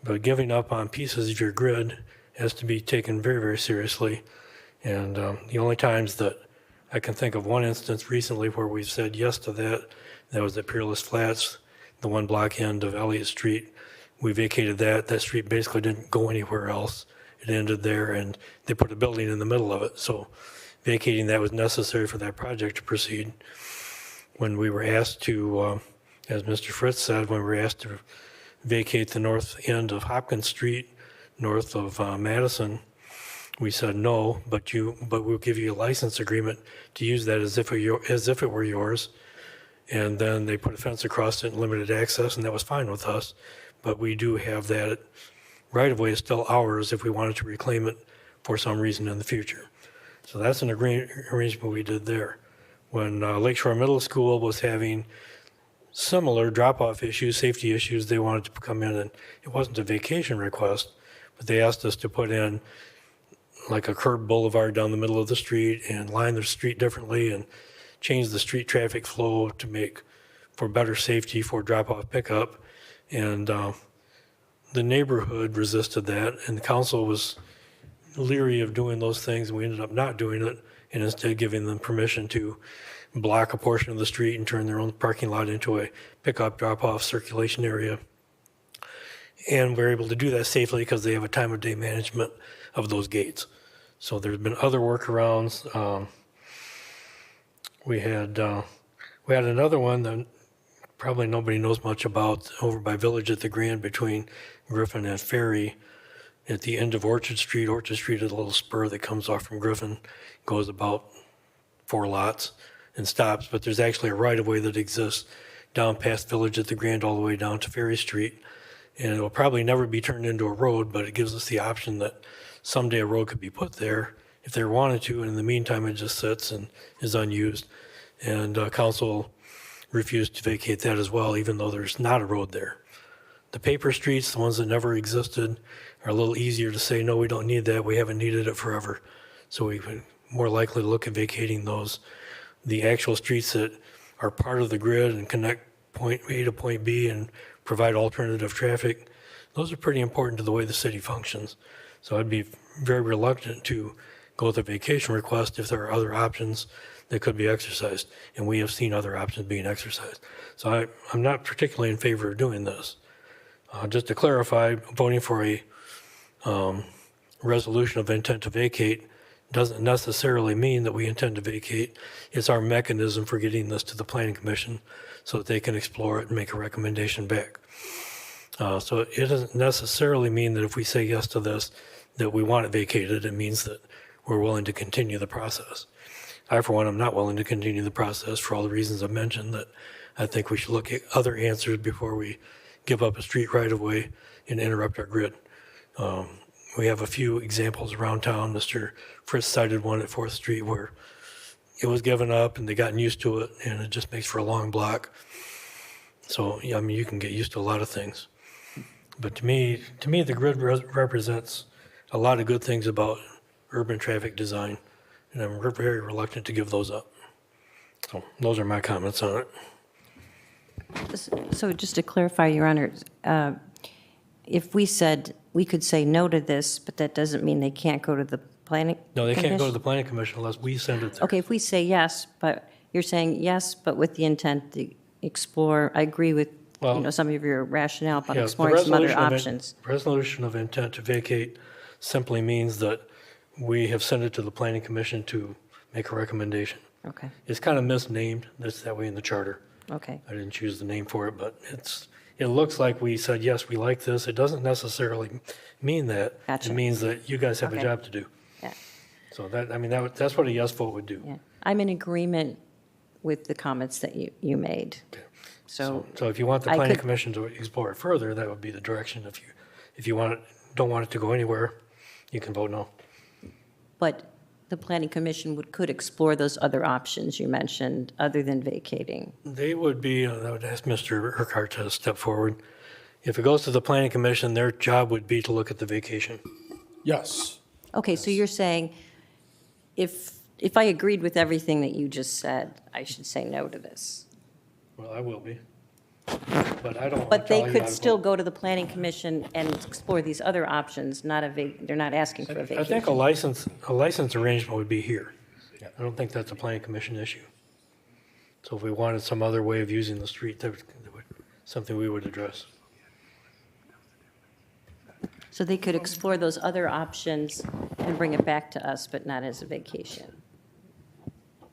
but giving up on pieces of your grid has to be taken very, very seriously. And the only times that I can think of one instance recently where we've said yes to that, that was at Peerless Flats, the one block end of Elliott Street. We vacated that. That street basically didn't go anywhere else. It ended there, and they put a building in the middle of it. So vacating that was necessary for that project to proceed. When we were asked to, as Mr. Fritz said, when we were asked to vacate the north end of Hopkins Street, north of Madison, we said no, but we'll give you a license agreement to use that as if it were yours. And then they put a fence across it and limited access, and that was fine with us. But we do have that right of way is still ours if we wanted to reclaim it for some reason in the future. So that's an arrangement we did there. When Lakeshore Middle School was having similar drop-off issues, safety issues, they wanted to come in, and it wasn't a vacation request, but they asked us to put in like a curb boulevard down the middle of the street and line the street differently and change the street traffic flow to make for better safety for drop-off pickup. And the neighborhood resisted that, and the council was leery of doing those things, and we ended up not doing it, and instead giving them permission to block a portion of the street and turn their own parking lot into a pickup drop-off circulation area. And we're able to do that safely because they have a time of day management of those gates. So there's been other workarounds. We had another one that probably nobody knows much about over by Village at the Grand between Griffin and Ferry at the end of Orchard Street. Orchard Street is a little spur that comes off from Griffin, goes about 4 lots and stops, but there's actually a right-of-way that exists down past Village at the Grand all the way down to Ferry Street. And it will probably never be turned into a road, but it gives us the option that someday a road could be put there if they wanted to, and in the meantime, it just sits and is unused. And council refused to vacate that as well, even though there's not a road there. The paper streets, the ones that never existed, are a little easier to say, no, we don't need that. We haven't needed it forever. So we would more likely to look at vacating those. The actual streets that are part of the grid and connect point A to point B and provide alternative traffic, those are pretty important to the way the city functions. So I'd be very reluctant to go with a vacation request if there are other options that could be exercised. And we have seen other options being exercised. So I'm not particularly in favor of doing this. Just to clarify, voting for a resolution of intent to vacate doesn't necessarily mean that we intend to vacate. It's our mechanism for getting this to the Planning Commission so that they can explore it and make a recommendation back. So it doesn't necessarily mean that if we say yes to this, that we want it vacated. It means that we're willing to continue the process. I, for one, am not willing to continue the process for all the reasons I mentioned, that I think we should look at other answers before we give up a street right-of-way and interrupt our grid. We have a few examples around town. Mr. Fritz cited one at 4th Street where it was given up and they gotten used to it, and it just makes for a long block. So, yeah, I mean, you can get used to a lot of things. But to me, the grid represents a lot of good things about urban traffic design, and I'm very reluctant to give those up. So those are my comments on it. So just to clarify, Your Honor, if we said, we could say no to this, but that doesn't mean they can't go to the planning? No, they can't go to commission? the planning commission unless we send it there. Okay, if we say yes, but you're saying yes, but with the intent to explore, I agree with, some of your rationale about Yeah, the exploring some other resolution of in- options. Resolution of intent to vacate simply means that we have sent it to the planning commission to make a recommendation. Okay, It's kind of misnamed, that's that way in the charter. okay. I didn't choose the name for it, but it looks like we said, yes, we like this. It doesn't necessarily mean that. Gotcha. It means that you guys have a Okay. job to do. Yeah. So that's what a yes vote would do. Yeah, I'm in agreement with the comments that you made. So So if you want the I planning could- commission to explore it further, that would be the direction. If you don't want it to go anywhere, you can vote no. But the planning commission could explore those other options you mentioned, other than vacating. They would be, I would ask Mr. Urquhart to step forward. If it goes to the planning commission, their job would be to look at the vacation. Yes. Okay, so you're saying if I agreed with everything that you just said, I should say no to this? Well, I will be. But I don't want to But they tell you could how to still vote. go to the planning commission and explore these other options, they're not asking for a I vacation. think a license arrangement would be here. I don't think that's a planning commission issue. So if we wanted some other way of using the street, that would something we would address. So they could explore those other options and bring it back to us, but not as a vacation,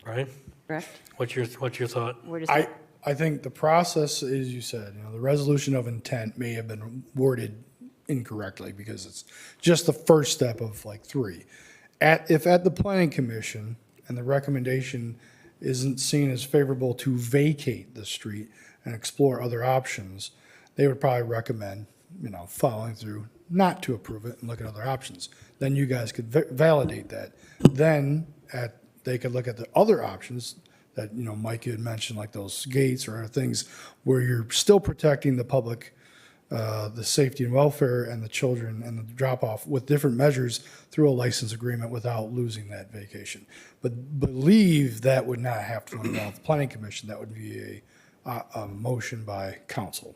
Right? correct? What's your thought? Where does I, that, I think the process, as you said, the resolution of intent may have been worded incorrectly because it's just the first step of like 3. If at the planning commission and the recommendation isn't seen as favorable to vacate the street and explore other options, they would probably recommend, following through, not to approve it and look at other options. Then you guys could validate that. Then they could look at the other options that, Mike, you had mentioned, like those gates or other things where you're still protecting the public, the safety and welfare and the children and the drop-off with different measures through a license agreement without losing that vacation. But believe that would not have to involve the planning commission. That would be a motion by council.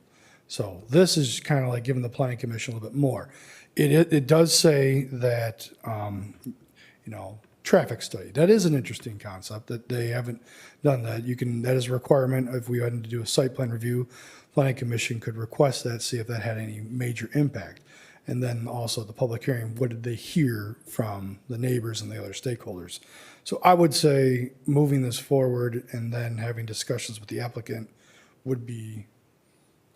So this is kind of like giving the planning commission a little bit more. It does say that, traffic study. That is an interesting concept that they haven't done that. That is a requirement if we had to do a site plan review. Planning Commission could request that, see if that had any major impact. And then also the public hearing, what did they hear from the neighbors and the other stakeholders? So I would say moving this forward and then having discussions with the applicant would be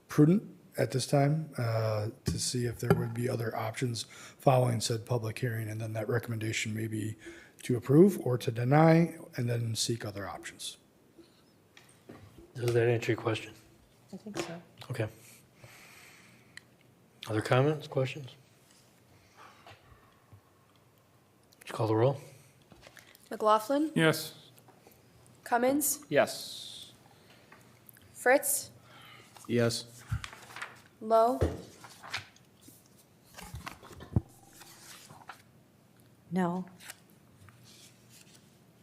prudent at this time to see if there would be other options following said public hearing, and then that recommendation may be to approve or to deny, and then seek other options. Does that answer your question? I think so. Okay. Other comments, questions? Would you call the roll? McLaughlin, Yes. Cummins, Yes. Fritz, Yes. Lowe, No.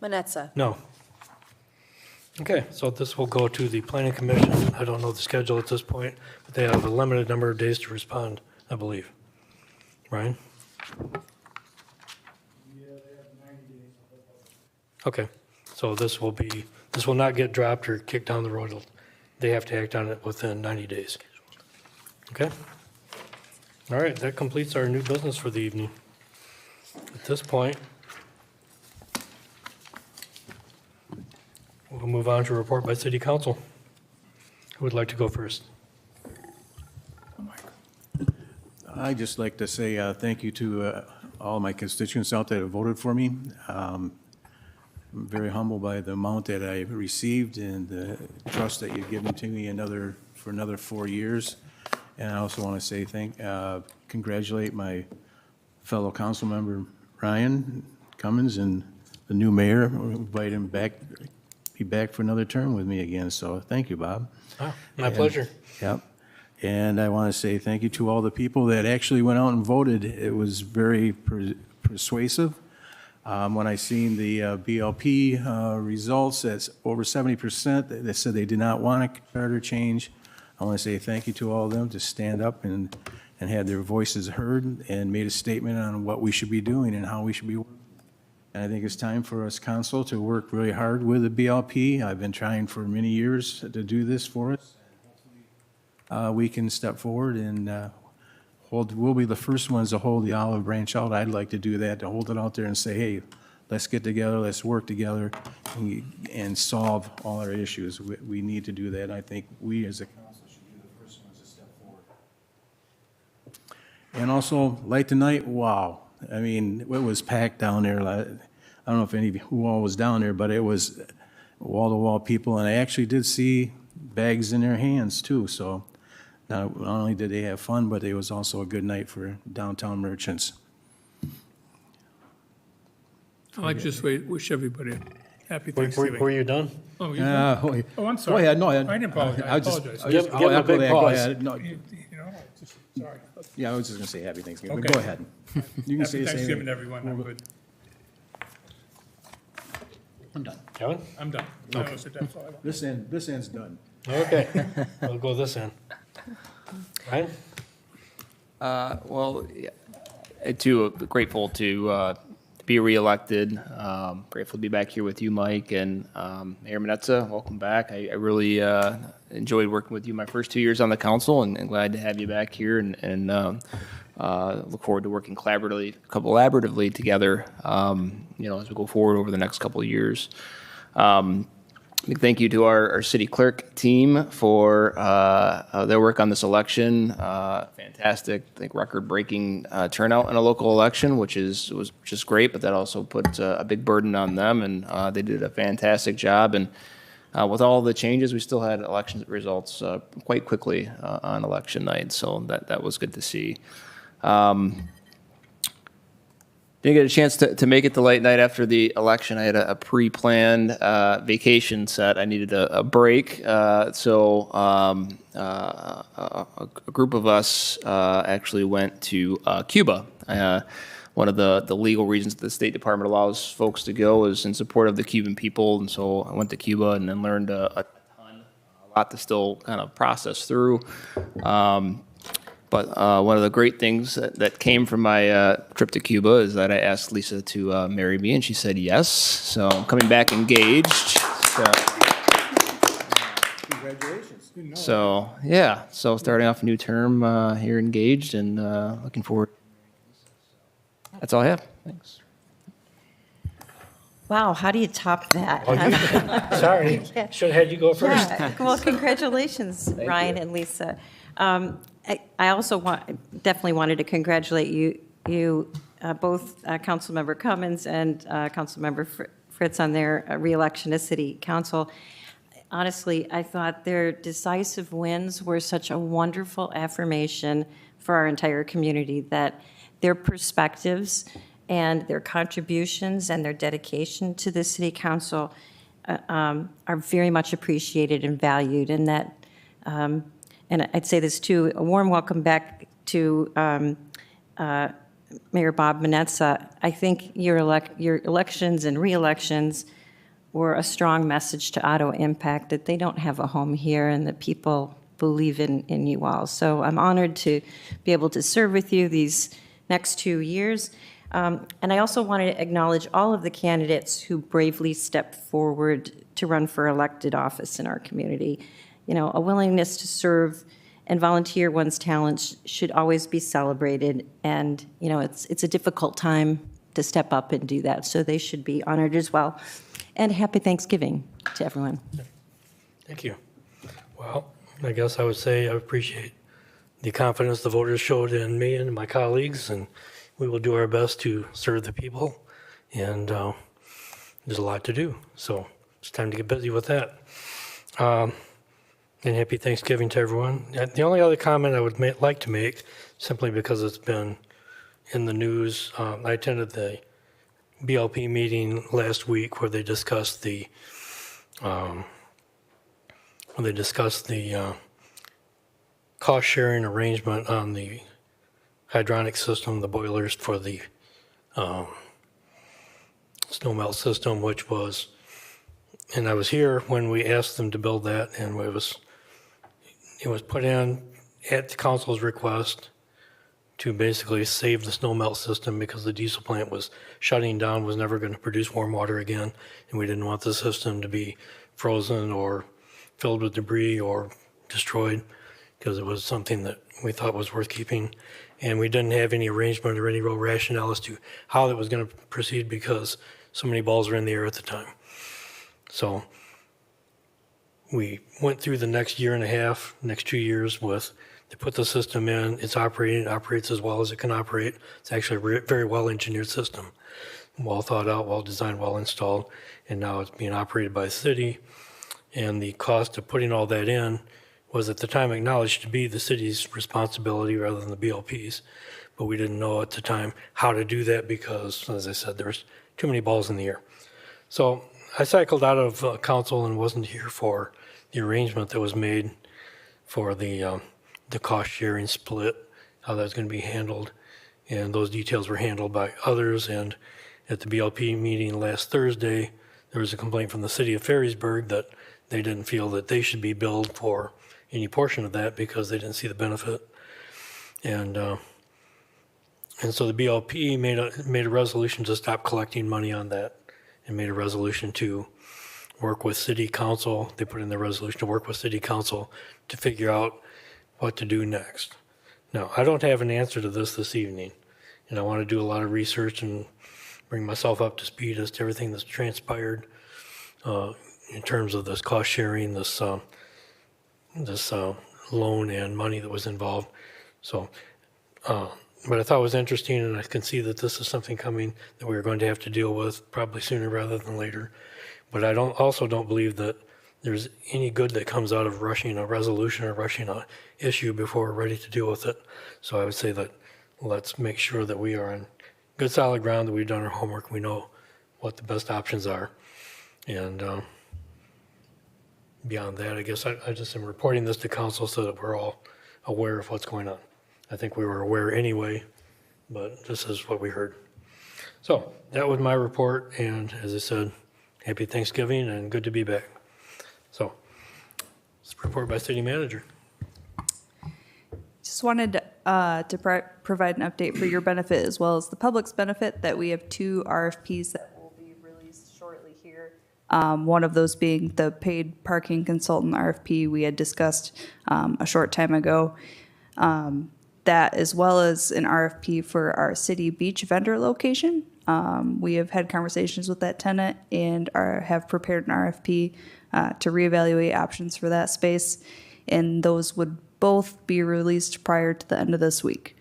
Manetza. No. Okay, so this will go to the Planning Commission. I don't know the schedule at this point, but they have a limited number of days to respond, I believe. Ryan? Okay, so this will not get dropped or kicked down the road. They have to act on it within 90 days. Okay? All right, that completes our new business for the evening. At this point, we'll move on to a report by City Council. Who would like to go first? I'd just like to say thank you to all my constituents out there that voted for me. I'm very humbled by the amount that I received and the trust that you've given to me for another 4 years. And I also want to say congratulate my fellow council member, Ryan Cummins, and the new mayor. Invite him be back for another term with me again. So thank you, Bob. Oh, my pleasure. Yep. And I want to say thank you to all the people that actually went out and voted. It was very persuasive. When I seen the BLP results, that's over 70% that said they did not want a charter change. I want to say thank you to all of them to stand up and had their voices heard and made a statement on what we should be doing and how we should be working. And I think it's time for us, council, to work really hard with the BLP. I've been trying for many years to do this for us. We can step forward and we'll be the first ones to hold the olive branch out. I'd like to do that, to hold it out there and say, hey, let's get together, let's work together and solve all our issues. We need to do that. I think we as a council should be the first ones to step forward. And also, Light the Night, wow. I mean, it was packed down there. I don't know if any of who all was down there, but it was wall-to-wall people, and I actually did see bags in their hands too. So not only did they have fun, but it was also a good night for downtown merchants. I'd like to just wish everybody a happy Thanksgiving. Were you done? Oh, you done? Oh, I'm sorry. Go ahead, no. I didn't apologize. I apologize. Give him a big Go pause. ahead. No, You know, just, sorry. yeah, I was just going to say happy Thanksgiving, Okay. but go ahead. You can say Happy the same Thanksgiving, thing. everyone. I'm good. I'm done. Kevin? I'm done. I almost said that's all I want. This end's done. Okay, we'll go this end. Ryan? Well, too grateful to be reelected. Grateful to be back here with you, Mike, and Mayor Manetza. Welcome back. I really enjoyed working with you my first 2 years on the council, and glad to have you back here. And look forward to working collaboratively together. As we go forward over the next couple of years. Big thank you to our city clerk team for their work on this election. Fantastic, I think record-breaking turnout in a local election, which is great, but that also put a big burden on them, and they did a fantastic job. And with all the changes, we still had election results quite quickly on election night, so that was good to see. Didn't get a chance to make it the late night after the election. I had a pre-planned vacation set. I needed a break. So a group of us actually went to Cuba. One of the legal reasons the State Department allows folks to go is in support of the Cuban people. And so I went to Cuba and then learned a lot to still kind of process through. But one of the great things that came from my trip to Cuba is that I asked Lisa to marry me, and she said yes. So I'm coming back engaged. Congratulations. So yeah, so starting off a new term here engaged, and looking forward. That's all I have. Thanks. Wow, how do you top that? Sorry, should have had you go first. Yeah, well, congratulations, Ryan and Lisa. I also definitely wanted to congratulate you both Councilmember Cummins and Councilmember Fritz on their reelection to City Council. Honestly, I thought their decisive wins were such a wonderful affirmation for our entire community, that their perspectives and their contributions and their dedication to the City Council are very much appreciated and valued, and that, and I'd say this too, a warm welcome back to Mayor Bob Menetza. I think your elections and re-elections were a strong message to Auto Impact that they don't have a home here and that people believe in you all. So I'm honored to be able to serve with you these next 2 years. And I also wanted to acknowledge all of the candidates who bravely stepped forward to run for elected office in our community. You know, a willingness to serve and volunteer one's talents should always be celebrated. And, you know, it's a difficult time to step up and do that. So they should be honored as well. And happy Thanksgiving to everyone. Thank you. Well, I guess I would say I appreciate the confidence the voters showed in me and my colleagues, and we will do our best to serve the people. And there's a lot to do, so it's time to get busy with that. And happy Thanksgiving to everyone. The only other comment I would like to make, simply because it's been in the news, I attended the BLP meeting last week where they discussed the cost sharing arrangement on the hydronic system, the boilers for the snow melt system, which was, and I was here when we asked them to build that, and it was put in at the council's request to basically save the snow melt system because the diesel plant was shutting down, was never going to produce warm water again, and we didn't want the system to be frozen or filled with debris or destroyed, because it was something that we thought was worth keeping. And we didn't have any arrangement or any real rationale as to how that was going to proceed because so many balls were in the air at the time. So we went through the next year and a half, next 2 years with, they put the system in, it's operating, it operates as well as it can operate. It's actually a very well-engineered system, well thought out, well designed, well installed, and now it's being operated by the city. And the cost of putting all that in was at the time acknowledged to be the city's responsibility rather than the BLP's. But we didn't know at the time how to do that because, as I said, there was too many balls in the air. So I cycled out of council and wasn't here for the arrangement that was made for the cost sharing split, how that was going to be handled. And those details were handled by others. And at the BLP meeting last Thursday, there was a complaint from the city of Ferrisburg that they didn't feel that they should be billed for any portion of that because they didn't see the benefit. And so the BLP made a resolution to stop collecting money on that and made a resolution to work with city council. They put in their resolution to work with city council to figure out what to do next. Now, I don't have an answer to this evening, and I want to do a lot of research and bring myself up to speed as to everything that's transpired in terms of this cost sharing, this loan and money that was involved. So, but I thought it was interesting, and I can see that this is something coming that we're going to have to deal with probably sooner rather than later. But I also don't believe that there's any good that comes out of rushing a resolution or rushing an issue before we're ready to deal with it. So I would say that let's make sure that we are on good solid ground, that we've done our homework, we know what the best options are. And beyond that, I guess I just am reporting this to council so that we're all aware of what's going on. I think we were aware anyway, but this is what we heard. So that was my report, and as I said, happy Thanksgiving and good to be back. So, it's a report by city manager. Just wanted to provide an update for your benefit as well as the public's benefit that we have 2 RFPs that will be released shortly here. One of those being the paid parking consultant RFP we had discussed a short time ago. That as well as an RFP for our city beach vendor location. We have had conversations with that tenant and have prepared an RFP to reevaluate options for that space. And those would both be released prior to the end of this week.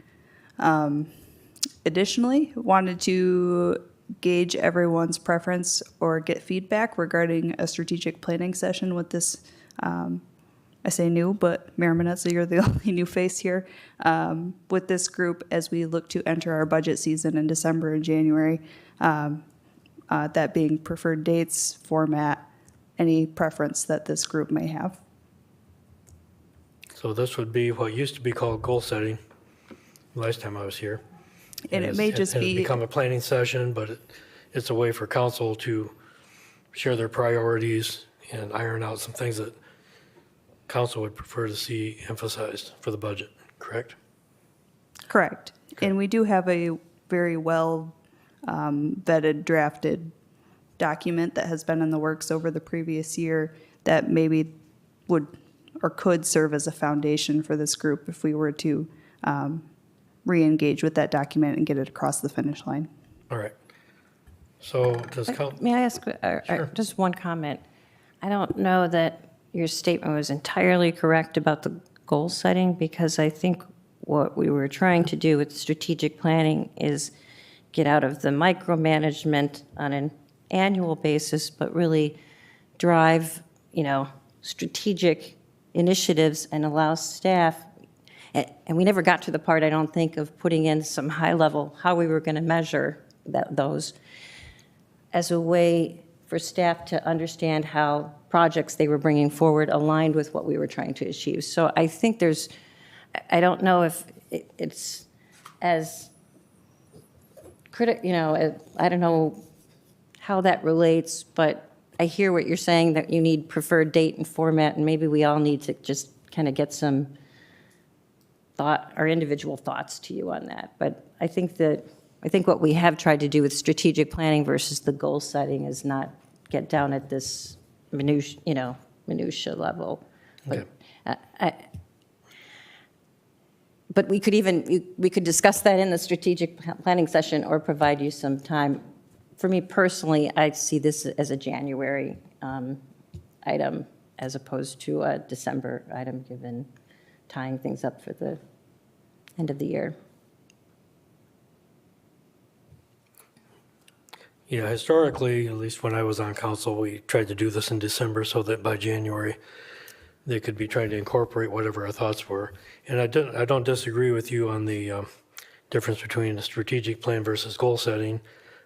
Additionally, wanted to gauge everyone's preference or get feedback regarding a strategic planning session with this, I say new, but Mayor Manetza, you're the only new face here, with this group as we look to enter our budget season in December and January, that being preferred dates, format, any preference that this group may have. So this would be what used to be called goal setting last time I was here. And it may just It's be, become a planning session, but it's a way for council to share their priorities and iron out some things that council would prefer to see emphasized for the budget, correct? correct. And we do have a very well vetted, drafted document that has been in the works over the previous year that maybe would or could serve as a foundation for this group if we were to re-engage with that document and get it across the finish line. All right. So does May I ask just one comment? I don't know that your statement was entirely correct about the goal setting, because I think what we were trying to do with strategic planning is get out of the micromanagement on an annual basis, but really drive, strategic initiatives and allow staff, and we never got to the part, I don't think, of putting in some high level, how we were going to measure those, as a way for staff to understand how projects they were bringing forward aligned with what we were trying to achieve. So I think I don't know if it's as I don't know how that relates, but I hear what you're saying, that you need preferred date and format, and maybe we all need to just kind of get some thought, our individual thoughts to you on that. But I think what we have tried to do with strategic planning versus the goal setting is not get down at this minutia level. But, but we could discuss that in the strategic planning session or provide you some time. For me personally, I see this as a January item as opposed to a December item, given tying things up for the end of the year. Yeah, historically, at least when I was on council, we tried to do this in December so that by January, they could be trying to incorporate whatever our thoughts were. And I don't disagree with you on the difference between a strategic plan versus goal setting.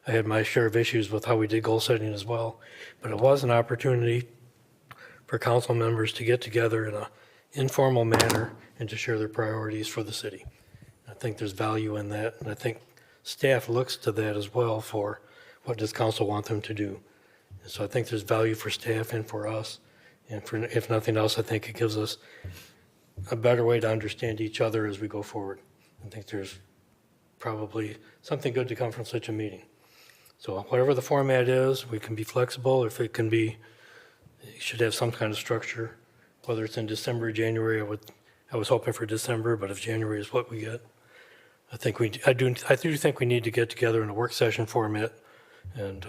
I had my share of issues with how we did goal setting as well. But it was an opportunity for council members to get together in an informal manner and to share their priorities for the city. I think there's value in that, and I think staff looks to that as well for what does council want them to do. And so I think there's value for staff and for us. And for, if nothing else, I think it gives us a better way to understand each other as we go forward. I think there's probably something good to come from such a meeting. So whatever the format is, we can be flexible. If it can be, it should have some kind of structure, whether it's in December or January. I was hoping for December, but if January is what we get, I do think we need to get together in a work session format and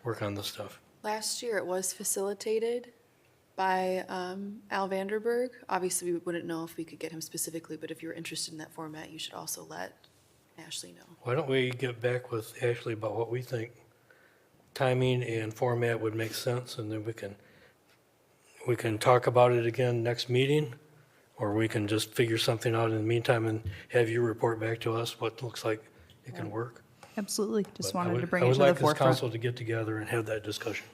work on this stuff. Last year, it was facilitated by Al Vanderberg. Obviously, we wouldn't know if we could get him specifically, but if you're interested in that format, you should also let Ashley know. Why don't we get back with Ashley about what we think timing and format would make sense, and then we can talk about it again next meeting, or we can just figure something out in the meantime and have you report back to us what looks like it can work. Absolutely. Just But wanted to bring it I to would the like this forefront. council to get together and have that discussion.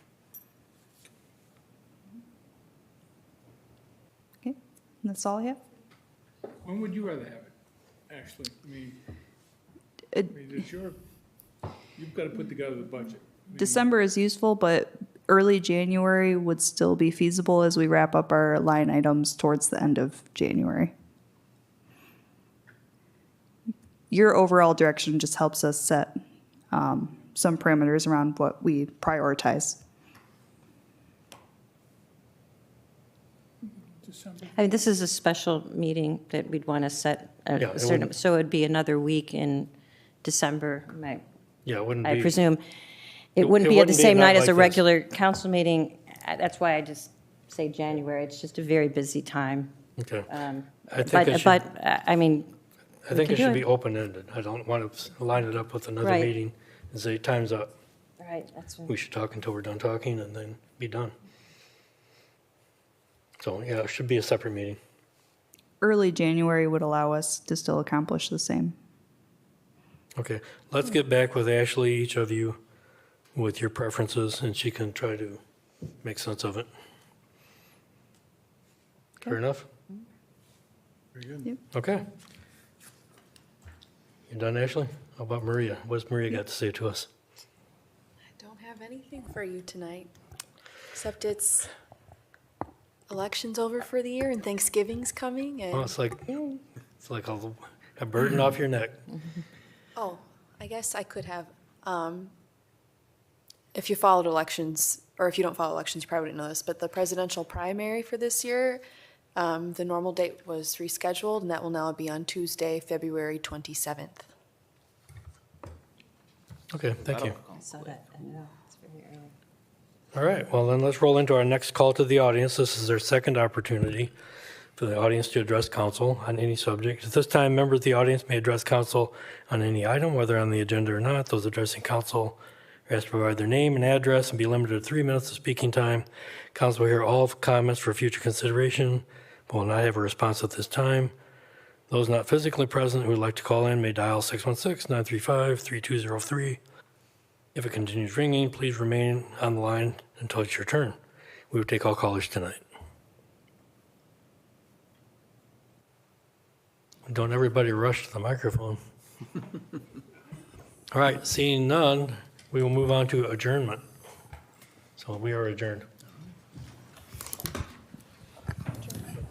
Okay, that's all I have. When would you rather have it, Ashley? It's you've got to put together the budget. December is useful, but early January would still be feasible as we wrap up our line items towards the end of January. your overall direction just helps us set some parameters around what we prioritize. I mean, this is a special meeting that we'd want to set Yeah, a it certain, wouldn't- so it'd be another week in December, Yeah, it wouldn't I be. presume. It- It wouldn't it be at the wouldn't be a same night night as like a this. regular council meeting. That's why I just say January. It's just a very busy time. Okay. Um, I think it should- But, I mean. I we think can it do should be open-ended. I don't want to line it up with another Right. meeting and say, time's up. Right, that's. We should talk until we're done talking and then be done. So, yeah, it should be a separate meeting. Early January would allow us to still accomplish the same. Okay, let's get back with Ashley, each of you, with your preferences, and she can try to make sense of it. Fair enough? Very good. Yep. Okay. You done, Ashley? How about Maria? What's Maria got to say to us? I don't have anything for you tonight, except it's election's over for the year and Thanksgiving's coming and. Well, it's like a burden off your neck. Oh, I guess I could have, if you followed elections, or if you don't follow elections, you probably wouldn't know this, but the presidential primary for this year, the normal date was rescheduled, and that will now be on Tuesday, February 27th. Okay, thank you. I saw that. I know, it's very early. All right, well, then let's roll into our next call to the audience. This is their second opportunity for the audience to address council on any subject. At this time, members of the audience may address council on any item, whether on the agenda or not. Those addressing council are asked to provide their name and address and be limited to 3 minutes of speaking time. Council will hear all comments for future consideration, but will not have a response at this time. Those not physically present who would like to call in may dial 616-935-3203. If it continues ringing, please remain on the line until it's your turn. We will take all callers tonight. Don't everybody rush to the microphone. All right, seeing none, we will move on to adjournment. So we are adjourned.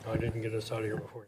I didn't get us out of here before.